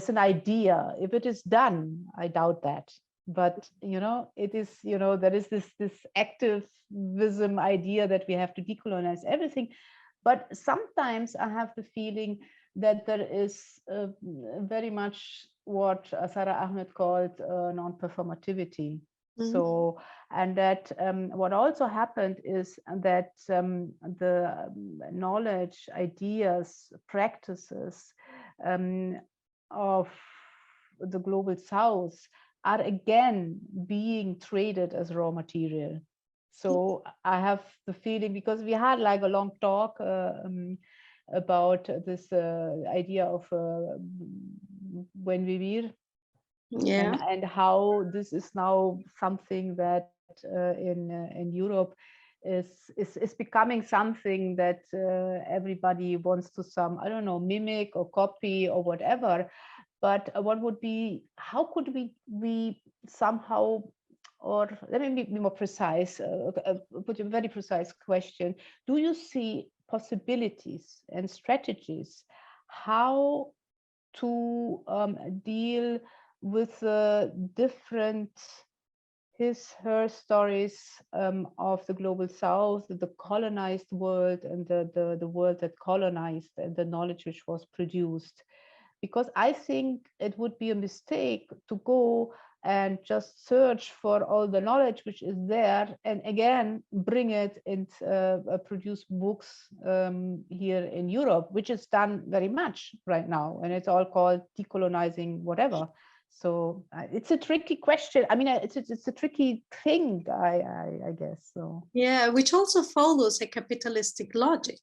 an idea, if it is done, I doubt that. But, you know, it is, you know, there is this activism idea that we have to decolonize everything. But sometimes I have the feeling that there is very much what Sarah Ahmed called non-performativity. Mm-hmm. So, and that what also happened is that the knowledge, ideas, practices of the global South are again being traded as raw material. So I have the feeling, because we had like a long talk about this idea of buen vivir, yeah, and how this is now something that in Europe is becoming something that everybody wants to I don't know, mimic or copy or whatever. But what would be, how could we somehow, or let me be more precise, put a very precise question. Do you see possibilities and strategies how to deal with the different her stories of the global South, the colonized world, and the world that colonized, and the knowledge which was produced? Because I think it would be a mistake to go and just search for all the knowledge which is there and again bring it and produce books here in Europe, which is done very much right now, and it's all called decolonizing whatever. So it's a tricky question. I mean, it's a tricky thing, I guess. So yeah, which also follows a capitalistic logic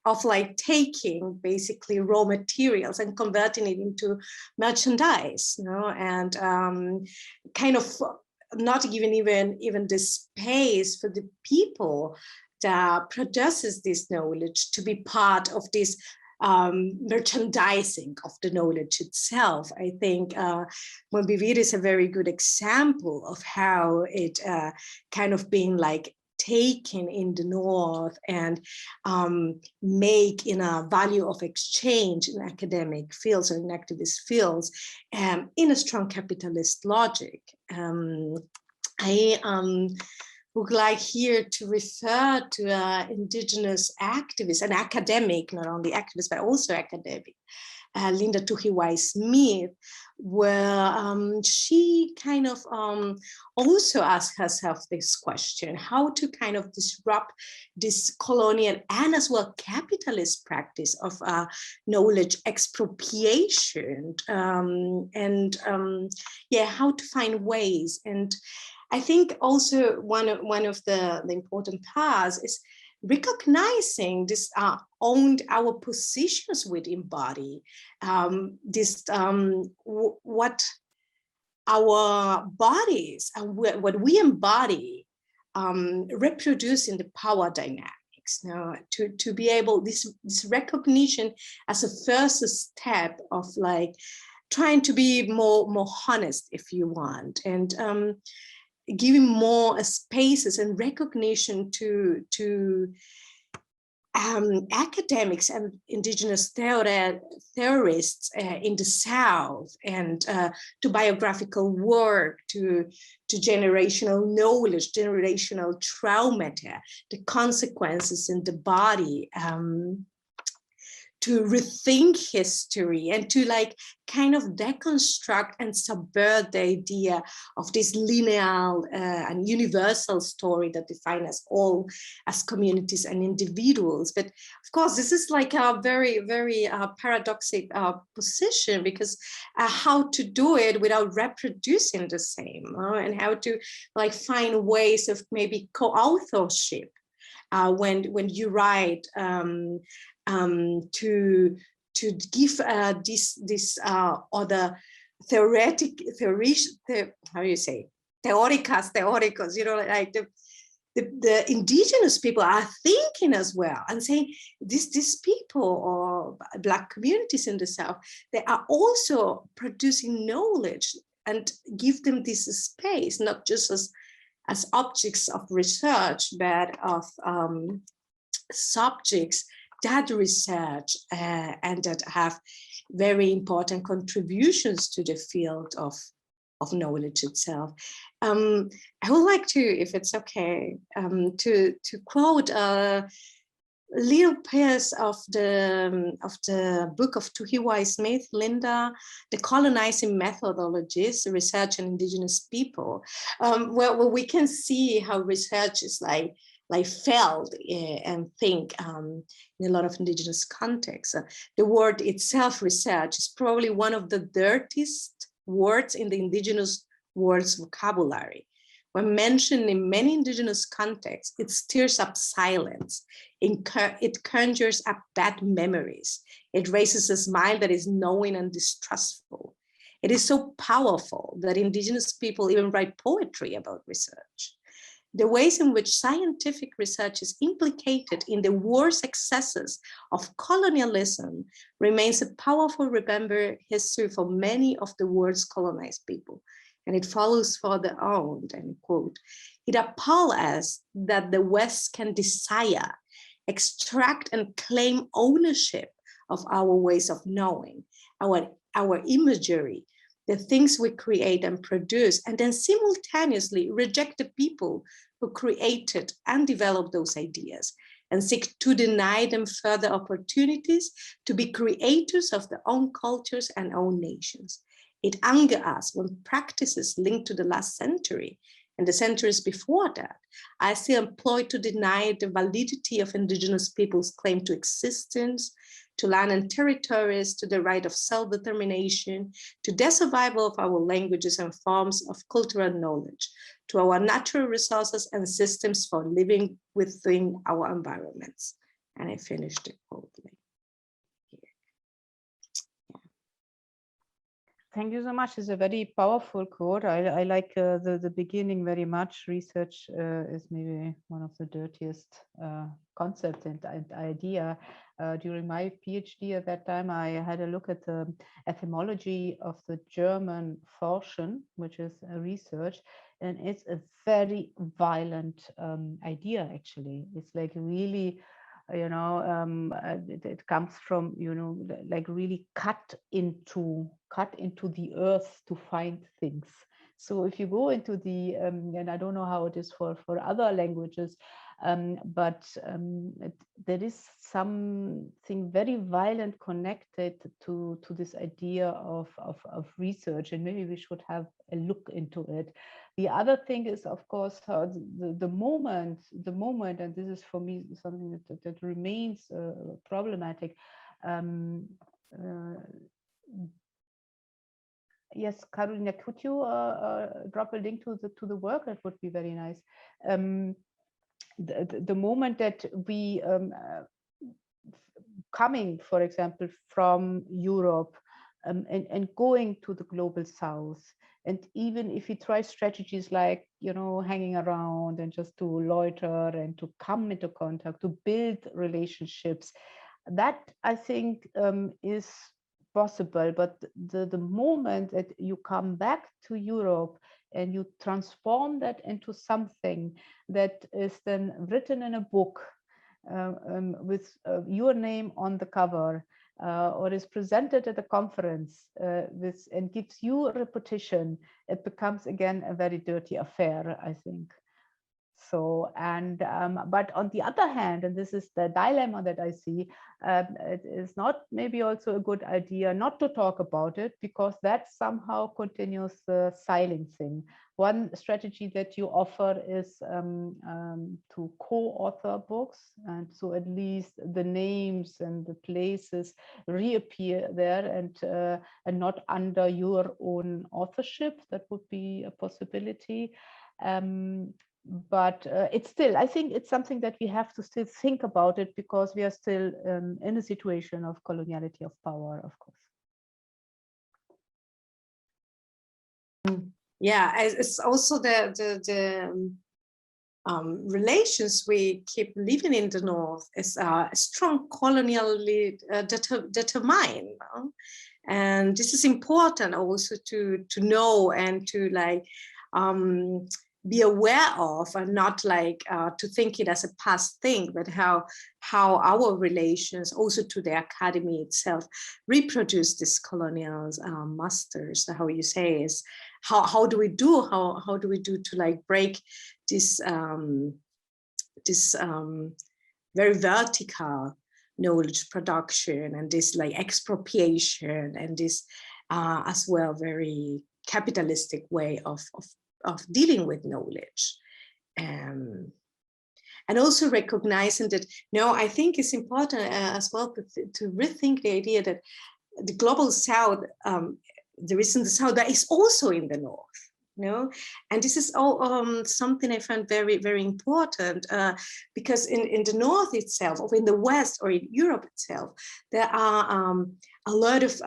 of like taking basically raw materials and converting it into merchandise, you know, and kind of not giving even the space for the people that produces this knowledge to be part of this merchandising of the knowledge itself. I think Buen Vivir is a very good example of how it kind of being like taken in the North and make in a value of exchange in academic fields or in activist fields in a strong capitalist logic. I would like here to refer to indigenous activists and academic, not only activists, but also academic, Linda Tuhiwai-Smith, where she kind of also asked herself this question, how to kind of disrupt this colonial and as well capitalist practice of knowledge expropriation, yeah, how to find ways. And I think also one of the important parts is recognizing this our positions within body, what our bodies and what we embody reproduce in the power dynamics. Now, to be able, this recognition as a first step of like trying to be more honest, if you want, and giving more spaces and recognition to academics and indigenous theorists in the South, and to biographical work, to generational knowledge, generational trauma, the consequences in the body, to rethink history, and to like kind of deconstruct and subvert the idea of this lineal and universal story that defines us all as communities and individuals. But of course, this is like a very, very paradoxical position, because how to do it without reproducing the same, and how to like find ways of maybe co-authorship when you write, to give this other theoricos, you know, like the indigenous people are thinking as well and saying these people or Black communities in the South, they are also producing knowledge, and give them this space, not just as objects of research, but of subjects that research and that have very important contributions to the field of knowledge itself. I would like to, if it's okay, to quote a little piece of the book of Tuhiwai Smith, Linda, The Colonizing Methodologies, Research on Indigenous People, where we can see how research is like felt and think in a lot of indigenous contexts. The word itself, research, is probably one of the dirtiest words in the indigenous world's vocabulary. When mentioned in many indigenous contexts, it stirs up silence. It conjures up bad memories. It raises a smile that is knowing and distrustful. It is so powerful that indigenous people even write poetry about research. The ways in which scientific research is implicated in the worst excesses of colonialism remains a powerful remembered history for many of the world's colonized people. And it follows further on, end quote. It appalls us that the West can desire, extract, and claim ownership of our ways of knowing, our imagery, the things we create and produce, and then simultaneously reject the people who created and developed those ideas, and seek to deny them further opportunities to be creators of their own cultures and own nations. It angers us when practices linked to the last century and the centuries before that are still employed to deny the validity of indigenous people's claim to existence, to land and territories, to the right of self-determination, to the survival of our languages and forms of cultural knowledge, to our natural resources and systems for living within our environments. And I finished the quote here. Thank you so much. It's a very powerful quote. I like the beginning very much. Research is maybe one of the dirtiest concepts and idea. During my PhD at that time, I had a look at the etymology of the German Forschen, which is research, and it's a very violent idea, actually. It's like really, you know, it comes from, you know, like really cut into the earth to find things. So if you go into the, and I don't know how it is for other languages, but there is something very violent connected to this idea of research, and maybe we should have a look into it. The other thing is, of course, how the moment, and this is for me something that remains problematic. Yes, Carolina, could you drop a link to the work? That would be very nice. The moment that we coming, for example, from Europe and going to the global South, and even if we try strategies like, you know, hanging around and just to loiter and to come into contact, to build relationships, that I think is possible. But the moment that you come back to Europe and you transform that into something that is then written in a book, with your name on the cover, or is presented at a conference and gives you a reputation, it becomes again a very dirty affair, I think. So, and but on the other hand, and this is the dilemma that I see, it is not maybe also a good idea not to talk about it, because that somehow continues the silencing. One strategy that you offer is to co-author books, and so at least the names and the places reappear there, and not under your own authorship. That would be a possibility. But it's still, I think it's something that we have to still think about it, because we are still in a situation of coloniality of power, of course. Yeah, it's also the relations we keep living in the North is strong colonially determined. And this is important also to know and to like be aware of, and not like to think it as a past thing, but how our relations also to the academy itself reproduce this colonial masters. How you say is how do we do to like break this very vertical knowledge production, and this like expropriation, and this as well very capitalistic way of dealing with knowledge, and also recognizing that, I think it's important as well to rethink the idea that the global South, there is in the South, that is also in the North, and this is all something I find very, very important, because in the North itself, or in the West, or in Europe itself, there are a lot of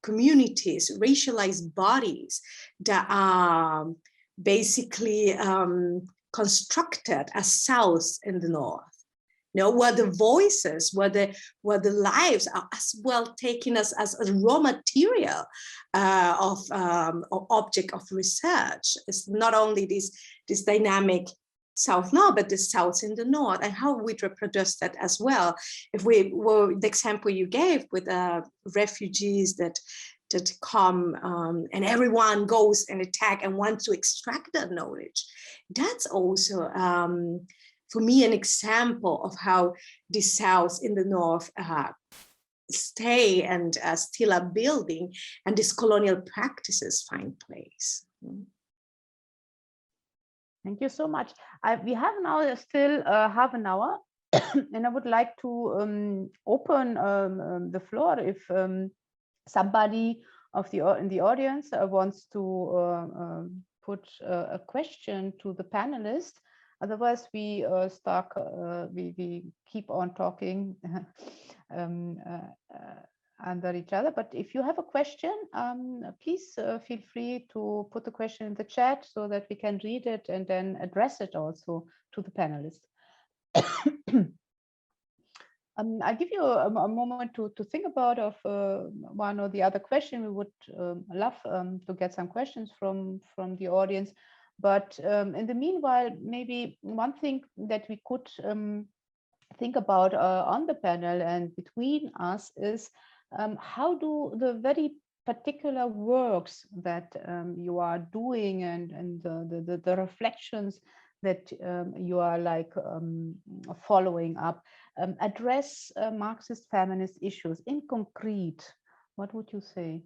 communities, racialized bodies that are basically constructed as South in the North, where the voices, where the lives are as well taken as a raw material of object of research. It's not only this dynamic South now, but the South in the North, and how we reproduce that as well. If we were the example you gave with refugees that come and everyone goes and attack and wants to extract that knowledge. That's also, for me, an example of how the South in the North stay and still are building, and these colonial practices find place. Thank you so much. We have now still half an hour, and I would like to open the floor if somebody in the audience wants to put a question to the panelists. Otherwise, we we keep on talking under each other. But if you have a question, please feel free to put the question in the chat so that we can read it and then address it also to the panelists. I'll give you a moment to think about one or the other question. We would love to get some questions from the audience. But in the meanwhile, maybe one thing that we could think about on the panel and between us is how do the very particular works that you are doing and the reflections that you are like following up address Marxist feminist issues in concrete? What would you say?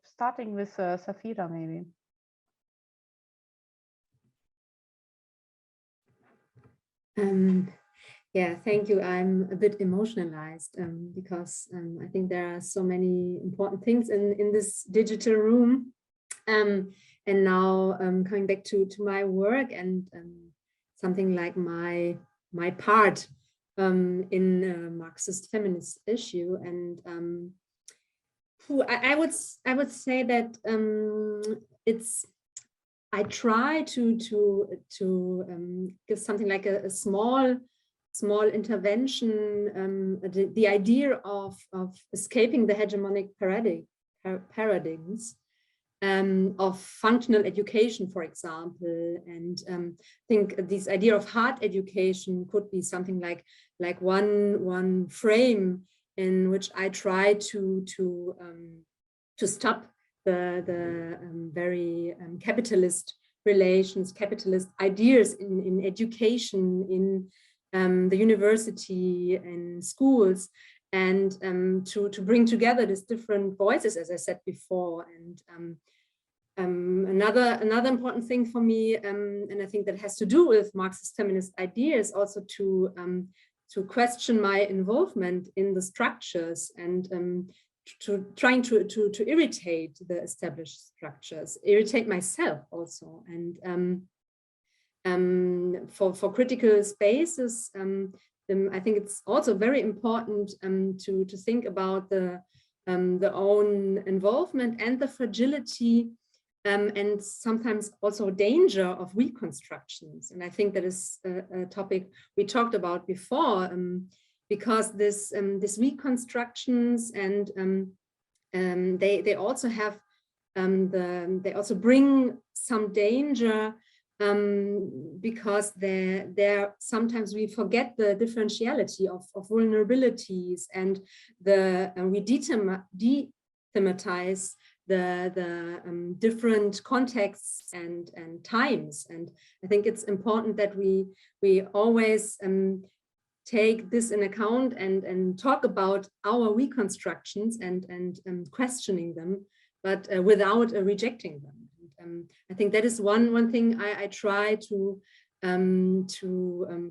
Starting with SAPHIRA, maybe. Yeah, thank you. I'm a bit emotionalized because I think there are so many important things in this digital room. And now coming back to my work and something like my part in Marxist feminist issue, and I would say that I try to give something like a small intervention, the idea of escaping the hegemonic paradigms, of functional education, for example. And I think this idea of hard education could be something like one frame in which I try to stop the very capitalist relations, capitalist ideas in education, in the university, in schools, and to bring together these different voices, as I said before. And another important thing for me, and I think that has to do with Marxist feminist ideas, also to question my involvement in the structures and trying to irritate the established structures, irritate myself also. And for critical spaces, I think it's also very important to think about the own involvement and the fragility and sometimes also danger of reconstructions. And I think that is a topic we talked about before, because this reconstructions and they also have they also bring some danger, because there sometimes we forget the differentiality of vulnerabilities, and we dethematize the different contexts and times. And I think it's important that we always take this in account and talk about our reconstructions and questioning them, but without rejecting them. I think that is one thing I try to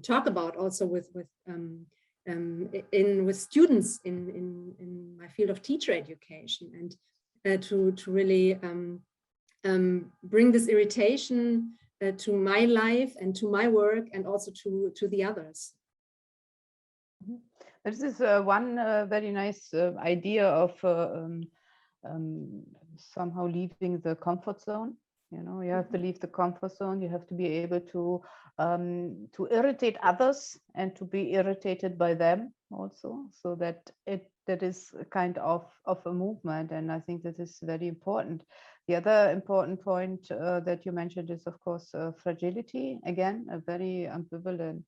talk about also with students in my field of teacher education, and to really bring this irritation to my life and to my work, and also to the others. This is one very nice idea of somehow leaving the comfort zone. You know, you have to leave the comfort zone. You have to be able to irritate others and to be irritated by them also, so that that is a kind of a movement. And I think that is very important. The other important point that you mentioned is, of course, fragility. Again, a very ambivalent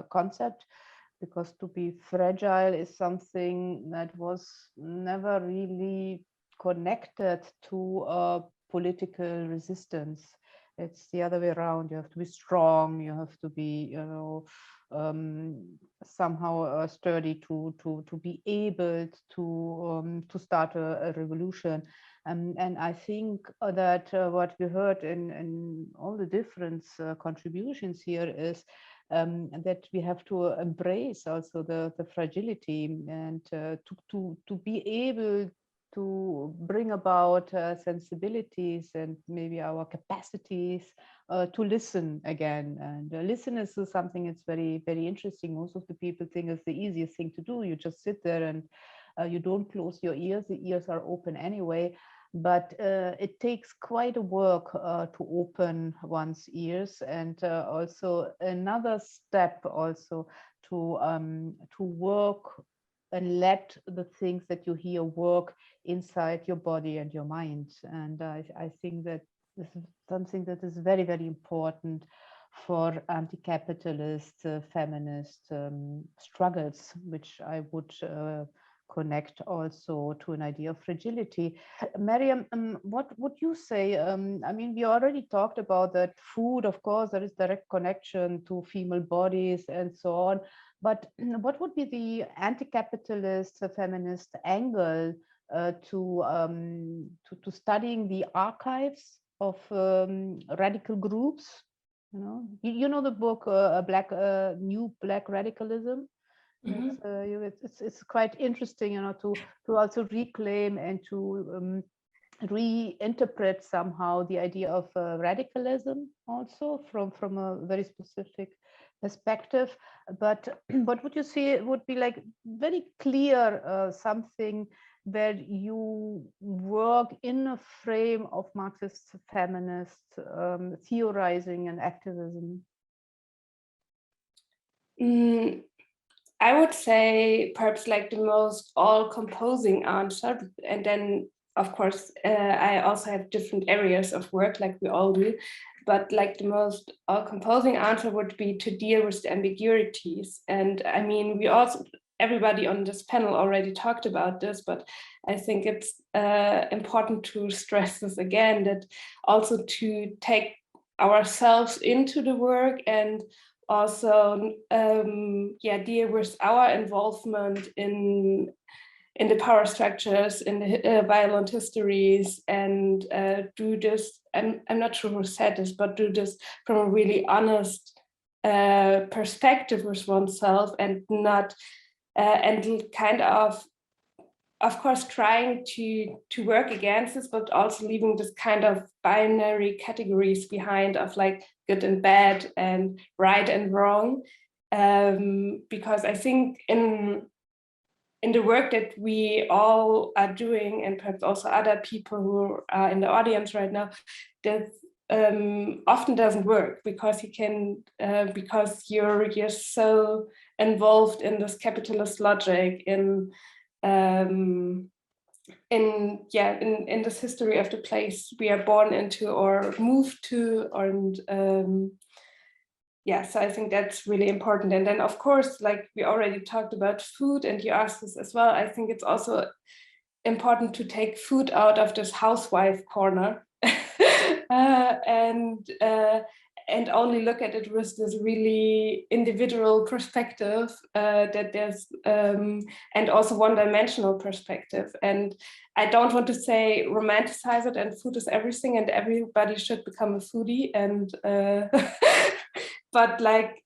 concept, because to be fragile is something that was never really connected to political resistance. It's the other way around. You have to be strong. You have to be, you know, somehow sturdy to be able to start a revolution. And I think that what we heard in all the different contributions here is that we have to embrace also the fragility, and to be able to bring about sensibilities and maybe our capacities to listen again. And listen is something that's very, very interesting. Most of the people think it's the easiest thing to do. You just sit there and you don't close your ears. The ears are open anyway. But it takes quite a work to open one's ears, and also another step also to work and let the things that you hear work inside your body and your mind. And I think that this is something that is very, very important for anti-capitalist feminist struggles, which I would connect also to an idea of fragility. Maryam, what would you say? I mean, we already talked about that food, of course, there is direct connection to female bodies and so on. But what would be the anti-capitalist feminist angle to studying the archives of radical groups? You know the book New Black Radicalism. Mm-hmm. It's quite interesting, you know, to also reclaim and to reinterpret somehow the idea of radicalism also from a very specific perspective. But what would you say would be like very clear something where you work in a frame of Marxist feminist theorizing and activism? I would say perhaps like the most all-composing answer, and then of course, I also have different areas of work like we all do, but like the most all-composing answer would be to deal with the ambiguities. And I mean, everybody on this panel already talked about this, but I think it's important to stress this again, that also to take ourselves into the work and also deal with our involvement in the power structures, in the violent histories, and do this, I'm not sure who said this, but do this from a really honest perspective with oneself, and not, and kind of course, trying to work against this, but also leaving this kind of binary categories behind of like good and bad and right and wrong. Because I think in the work that we all are doing, and perhaps also other people who are in the audience right now, that often doesn't work, because because you're so involved in this capitalist logic, in this history of the place we are born into or moved to, so I think that's really important. And then, of course, like we already talked about food, and you asked this as well, I think it's also important to take food out of this housewife corner and only look at it with this really individual perspective, that there's and also one-dimensional perspective. And I don't want to say romanticize it and food is everything and everybody should become a foodie, and but like,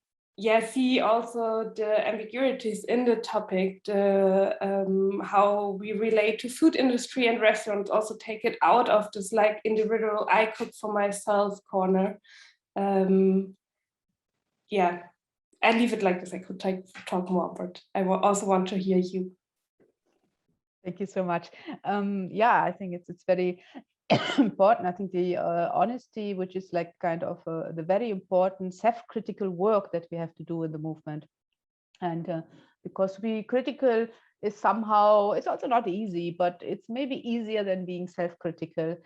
see also the ambiguities in the topic, how we relate to food industry and restaurants, also take it out of this like individual I cook for myself corner. I leave it like this. I could talk more, but I also want to hear you. Thank you so much. I think it's very important. I think the honesty, which is like kind of the very important self-critical work that we have to do in the movement. And because we critical is somehow, it's also not easy, but it's maybe easier than being self-critical.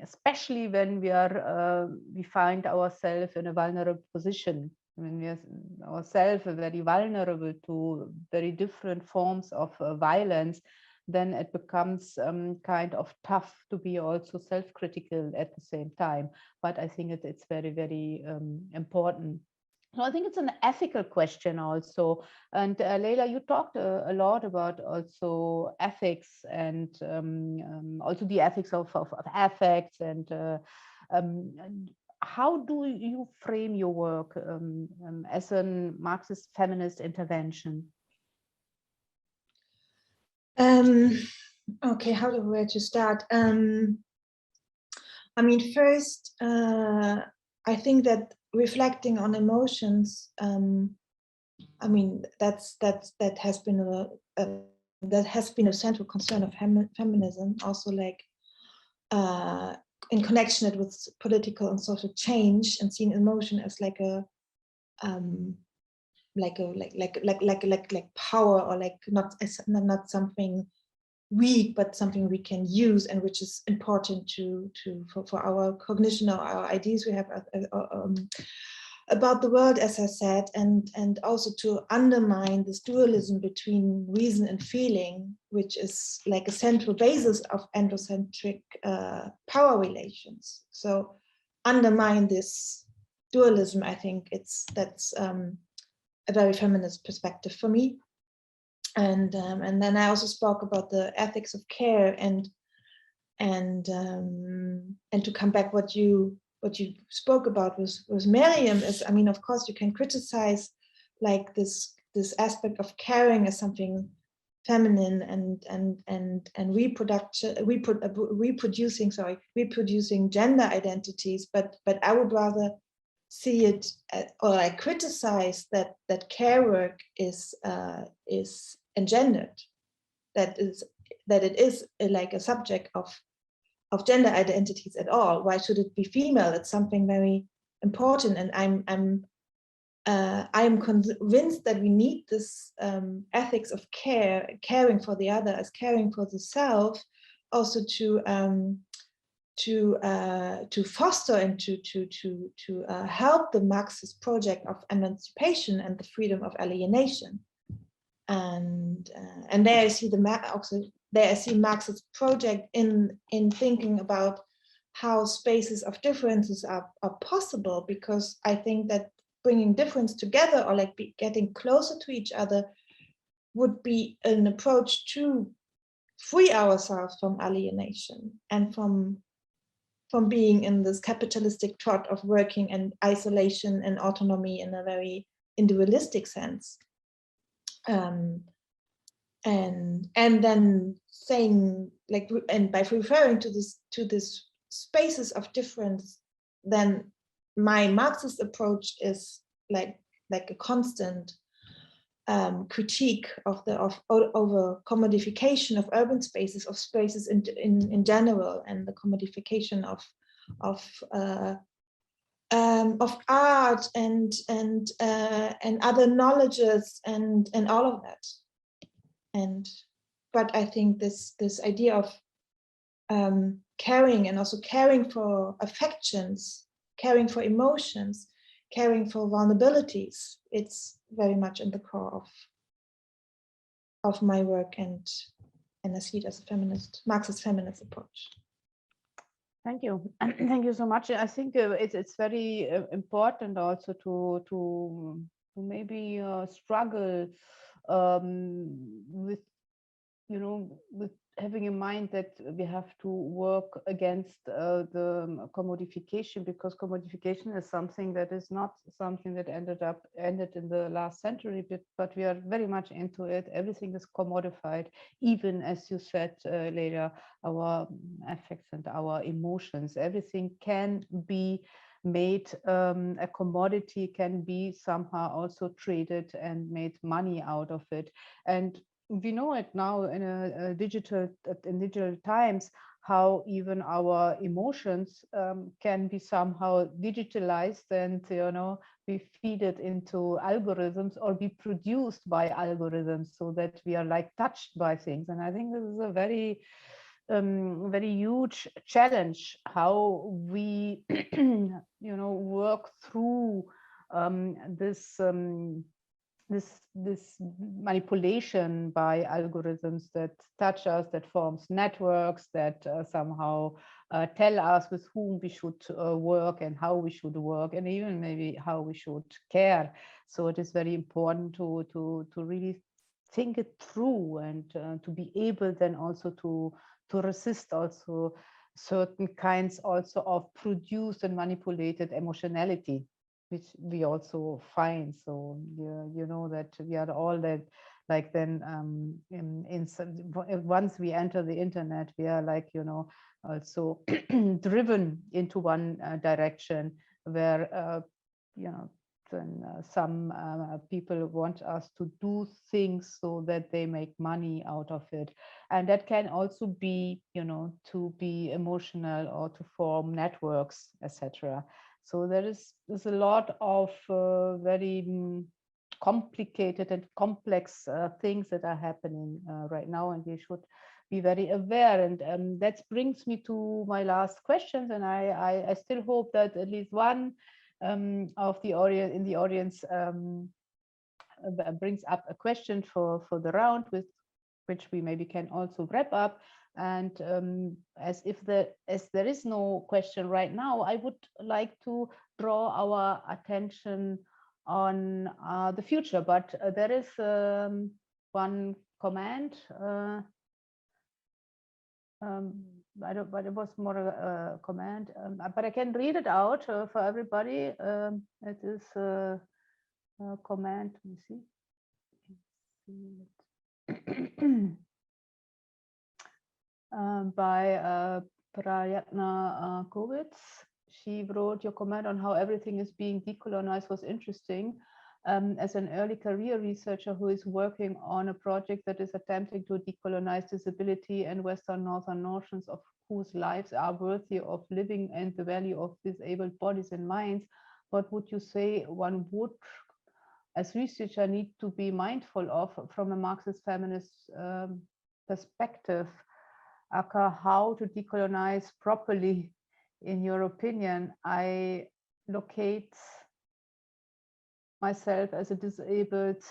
Especially when we find ourselves in a vulnerable position, when we are ourselves very vulnerable to very different forms of violence, then it becomes kind of tough to be also self-critical at the same time. But I think it's very, very important. So I think it's an ethical question also. And Leila, you talked a lot about also ethics, and also the ethics of affects, and how do you frame your work as a Marxist feminist intervention? Okay, where to start? I mean, first, I think that reflecting on emotions, I mean, that has been a central concern of feminism, also like in connection with political and social change, and seeing emotion as like a power, or like not something weak, but something we can use, and which is important for our cognition or our ideas we have about the world, as I said, and also to undermine this dualism between reason and feeling, which is like a central basis of androcentric power relations. So undermine this dualism, I think that's a very feminist perspective for me. And then I also spoke about the ethics of care, and to come back what you spoke about was MERYEM is, I mean, of course you can criticize like this aspect of caring as something feminine and reproducing gender identities, but I would rather see it or like criticize that care work is engendered, that it is like a subject of gender identities at all. Why should it be female? It's something very important, and I'm convinced that we need this ethics of caring for the other as caring for the self, also to foster and to help the Marxist project of emancipation and the freedom of alienation. And there I see I see Marxist project in thinking about how spaces of differences are possible, because I think that bringing difference together, or like getting closer to each other, would be an approach to free ourselves from alienation and from being in this capitalistic trot of working and isolation and autonomy in a very individualistic sense. And then saying, like, and by referring to this spaces of difference, then my Marxist approach is like a constant critique of over commodification of urban spaces, of spaces in general, and the commodification of art and other knowledges and all of that. But I think this idea of caring, and also caring for affections, caring for emotions, caring for vulnerabilities, it's very much in the core of my work, and I see it as a Marxist feminist approach. Thank you. Thank you so much. I think it's very important also to maybe struggle with, with having in mind that we have to work against the commodification, because commodification is something that is not something that ended in the last century, but we are very much into it. Everything is commodified, even, as you said, Leila, our affects and our emotions. Everything can be made a commodity, can be somehow also traded and made money out of it. And we know it now in digital times, how even our emotions can be somehow digitalized, and we feed it into algorithms or be produced by algorithms, so that we are like touched by things. And I think this is a very very huge challenge, how we work through this manipulation by algorithms that touch us, that forms networks, that somehow tell us with whom we should work and how we should work, and even maybe how we should care. So it is very important to really think it through, and to be able then also to resist also certain kinds also of produced and manipulated emotionality, which we also find. So you know that we are all that, like, then once we enter the internet, we are like, also driven into one direction, where then some people want us to do things so that they make money out of it. And that can also be, to be emotional or to form networks, etc. So there's a lot of very complicated and complex things that are happening right now, and we should be very aware. And that brings me to my last questions, and I still hope that at least one of the audience brings up a question for the round, with which we maybe can also wrap up. And as there is no question right now, I would like to draw our attention on the future. But there is one comment. But it was more a comment, but I can read it out for everybody. It is a comment. Let me see. By Prayatna Kovitz. She wrote, your comment on how everything is being decolonized was interesting. As an early career researcher who is working on a project that is attempting to decolonize disability and Western Northern notions of whose lives are worthy of living and the value of disabled bodies and minds, what would you say one would, as researcher, need to be mindful of from a Marxist feminist perspective? Aka, how to decolonize properly, in your opinion? I locate myself as a disabled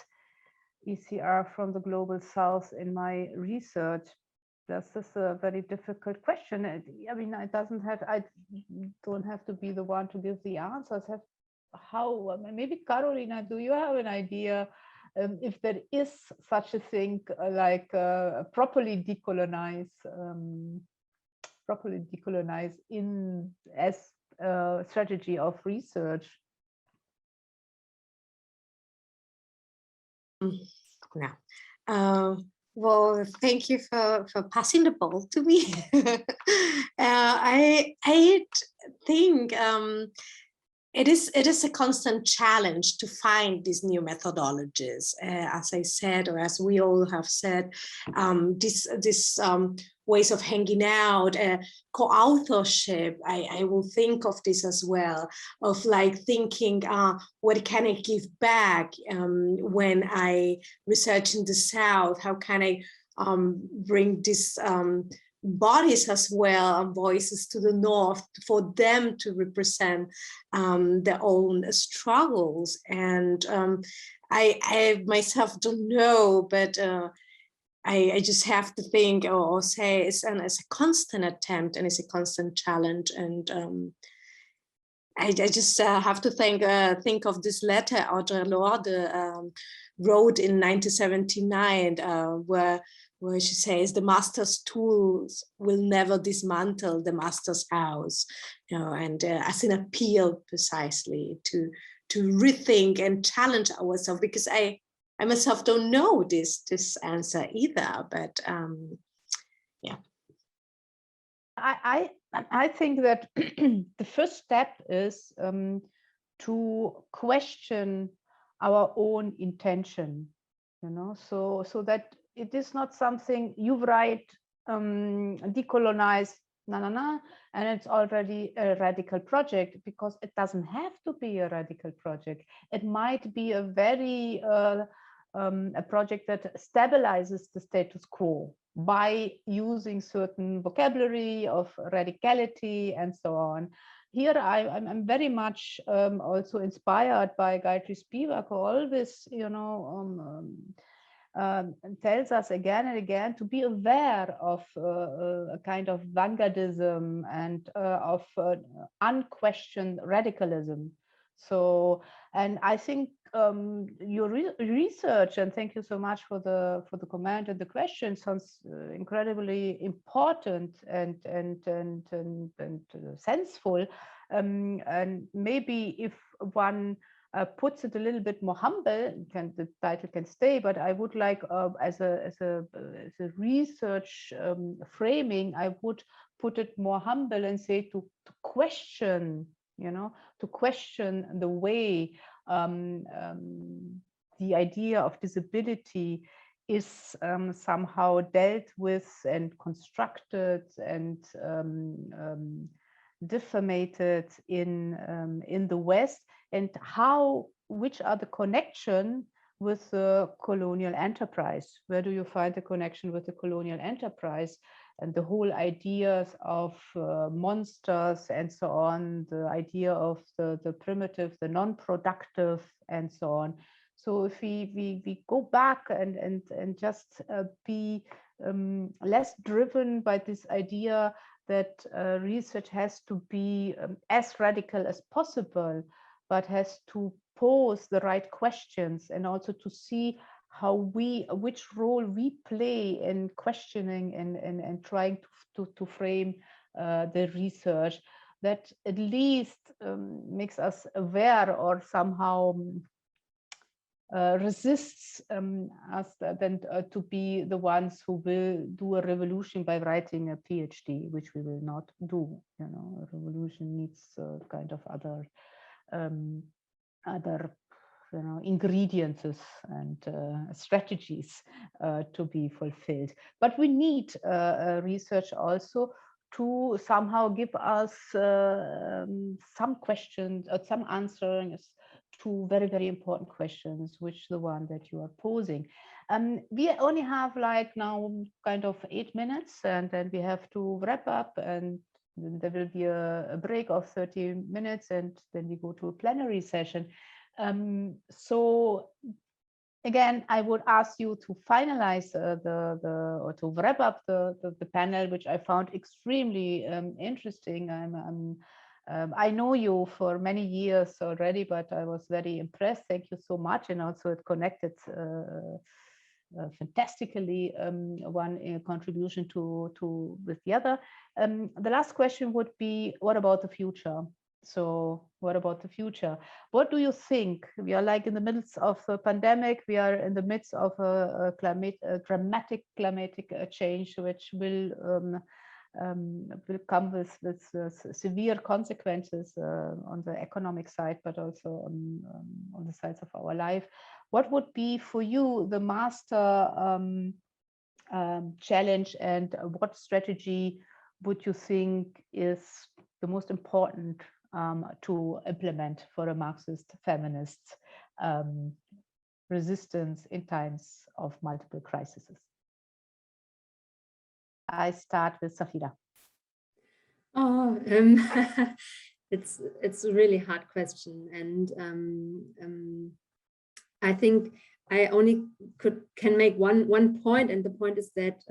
ECR from the global south in my research. This is a very difficult question. I mean, I don't have to be the one to give the answers. How, maybe Carolina, do you have an idea if there is such a thing like properly decolonize in as a strategy of research? No. Well, thank you for passing the ball to me. I think it is a constant challenge to find these new methodologies. As I said, or as we all have said, this ways of hanging out, co-authorship, I will think of this as well, of like thinking, what can I give back when I research in the South? How can I bring this bodies as well and voices to the North for them to represent their own struggles? And I myself don't know, but I just have to think or say it's a constant attempt and it's a constant challenge. And I just have to think of this letter Audre Lorde wrote in 1979, where she says the master's tools will never dismantle the master's house, you know, and as an appeal precisely to rethink and challenge ourselves, because I myself don't know this answer either, but yeah. I think that the first step is to question our own intention, you know, so that it is not something you write decolonize and it's already a radical project, because it doesn't have to be a radical project. It might be a very a project that stabilizes the status quo by using certain vocabulary of radicality and so on. Here I'm very much also inspired by Gayatri Spivak, who always, you know, tells us again and again to be aware of a kind of vanguardism and of unquestioned radicalism. So, and I think your research, and thank you so much for the comment and the question, sounds incredibly important and senseful. And maybe if one puts it a little bit more humble, the title can stay, but I would like as a research framing, I would put it more humble and say to question, you know, to question the way the idea of disability is somehow dealt with and constructed and diffamated in the West, and which are the connection with the colonial enterprise? Where do you find the connection with the colonial enterprise and the whole ideas of monsters and so on, the idea of the primitive, the non-productive and so on? So if we go back and just be less driven by this idea that research has to be as radical as possible, but has to pose the right questions, and also to see how which role we play in questioning and trying to frame the research, that at least makes us aware or somehow resists us then to be the ones who will do a revolution by writing a PhD, which we will not do. You know, a revolution needs kind of other you know, ingredients and strategies to be fulfilled. But we need research also to somehow give us some questions or some answers two very, very important questions, which the one that you are posing. We only have like now kind of 8 minutes, and then we have to wrap up, and then there will be a break of 30 minutes, and then we go to a plenary session. So again, I would ask you to finalize or to wrap up the panel, which I found extremely interesting. I know you for many years already, but I was very impressed. Thank you so much, and also it connected fantastically one contribution to with the other. The last question would be, what about the future? So what about the future? What do you think? We are like in the midst of a pandemic. We are in the midst of a dramatic climatic change, which will come with severe consequences on the economic side, but also on the sides of our life. What would be for you the master challenge, and what strategy would you think is the most important to implement for a Marxist feminist resistance in times of multiple crises? I start with SAPHIRA. Oh, it's a really hard question, and I think I only can make one point, and the point is that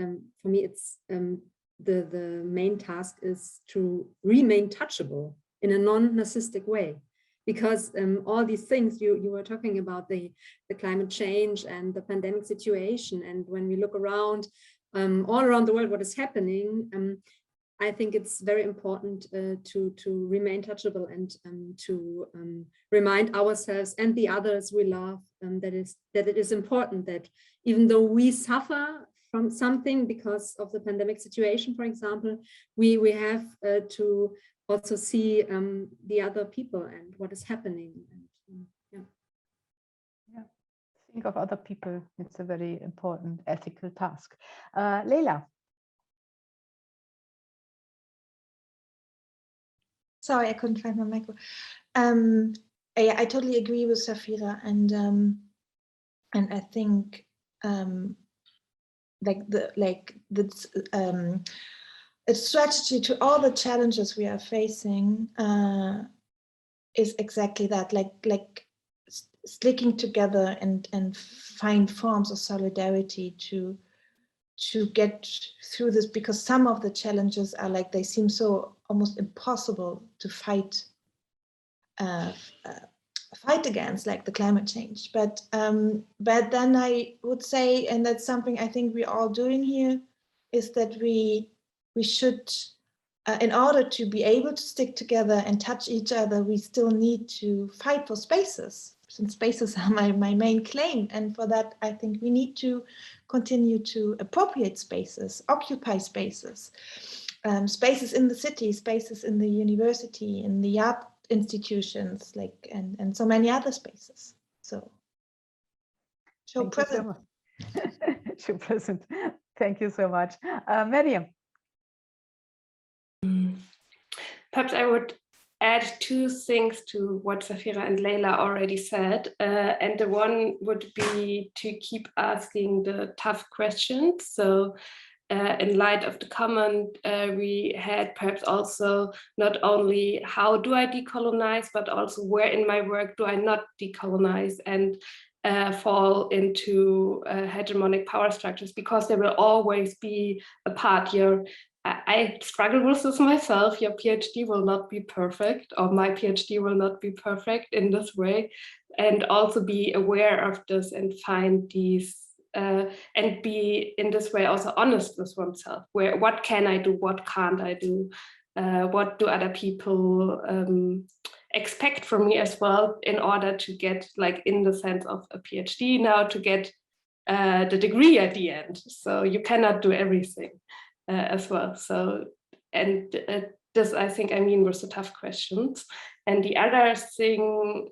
for me it's the main task is to remain touchable in a non-narcissistic way, because all these things you were talking about, the climate change and the pandemic situation, and when we look around all around the world what is happening, I think it's very important to remain touchable and to remind ourselves and the others we love that it is important that even though we suffer from something because of the pandemic situation, for example, we have to also see the other people and what is happening. And, yeah, think of other people. It's a very important ethical task. LEILA. Sorry, I couldn't find my micro. Yeah, I totally agree with SAPHIRA, and I think a strategy to all the challenges we are facing is exactly that, like sticking together and find forms of solidarity to get through this, because some of the challenges are like, they seem so almost impossible to fight against, like the climate change. But then I would say, and that's something I think we're all doing here, is that we should, in order to be able to stick together and touch each other, we still need to fight for spaces, since spaces are my main claim. And for that, I think we need to continue to appropriate spaces, occupy spaces, spaces in the city, spaces in the university, in the art institutions, like and so many other spaces. So show present. Show present. Thank you so much. Maryam. Perhaps I would add two things to what SAPHIRA and LEILA already said. And the one would be to keep asking the tough questions. So in light of the comment we had, perhaps also not only how do I decolonize, but also where in my work do I not decolonize and fall into hegemonic power structures, because there will always be a part. I struggle with this myself. Your PhD will not be perfect, or my PhD will not be perfect in this way, and also be aware of this and find these and be in this way also honest with oneself. What can I do? What can't I do? What do other people expect from me as well, in order to get, like in the sense of a PhD now, to get the degree at the end. So you cannot do everything as well. So, and this I think I mean with the tough questions. And the other thing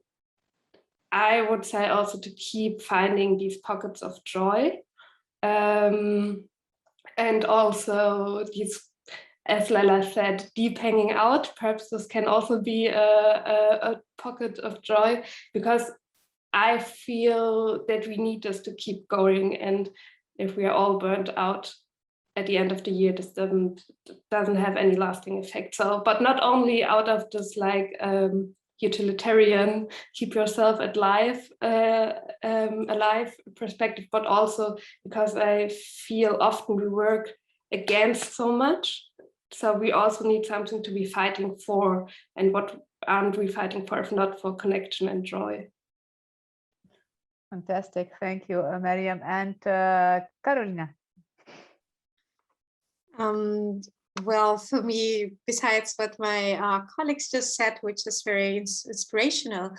I would say also to keep finding these pockets of joy, and also these as Leila said, deep hanging out. Perhaps this can also be a pocket of joy, because I feel that we need this to keep going. And if we are all burnt out at the end of the year, this doesn't have any lasting effect. So, but not only out of this like utilitarian, keep yourself alive perspective, but also because I feel often we work against so much. So we also need something to be fighting for. And what aren't we fighting for if not for connection and joy? Fantastic. Thank you, Maryam. And Carolina. Well, for me, besides what my colleagues just said, which is very inspirational,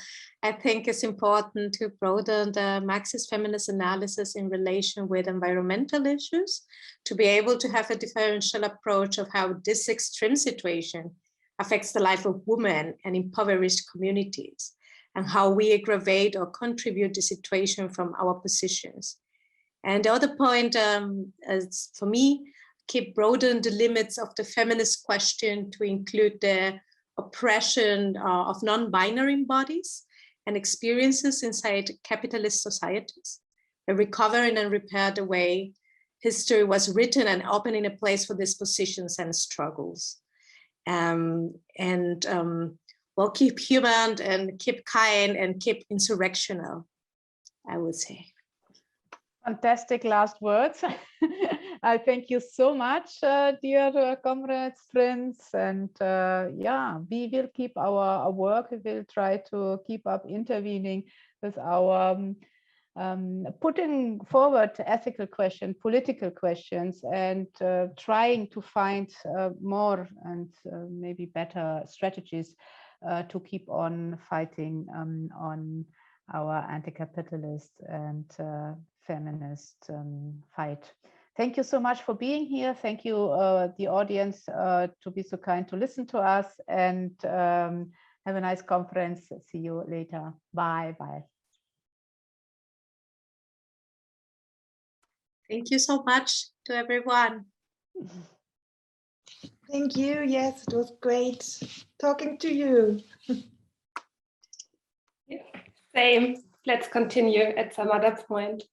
I think it's important to broaden the Marxist feminist analysis in relation with environmental issues, to be able to have a differential approach of how this extreme situation affects the life of women and impoverished communities, and how we aggravate or contribute the situation from our positions. And the other point is, for me, keep broaden the limits of the feminist question to include the oppression of non-binary bodies and experiences inside capitalist societies, and recover and repair the way history was written and opening a place for these positions and struggles. Well, keep human and keep kind and keep insurrectional, I would say. Fantastic last words. I thank you so much, dear comrades, friends, and yeah, we will keep our work. We will try to keep up intervening with our putting forward ethical questions, political questions, and trying to find more and maybe better strategies to keep on fighting on our anti-capitalist and feminist fight. Thank you so much for being here. Thank you, the audience, to be so kind to listen to us, and have a nice conference. See you later. Bye. Bye. Thank you so much to everyone. Thank you. Yes, it was great talking to you. Yeah. Same. Let's continue at some other point.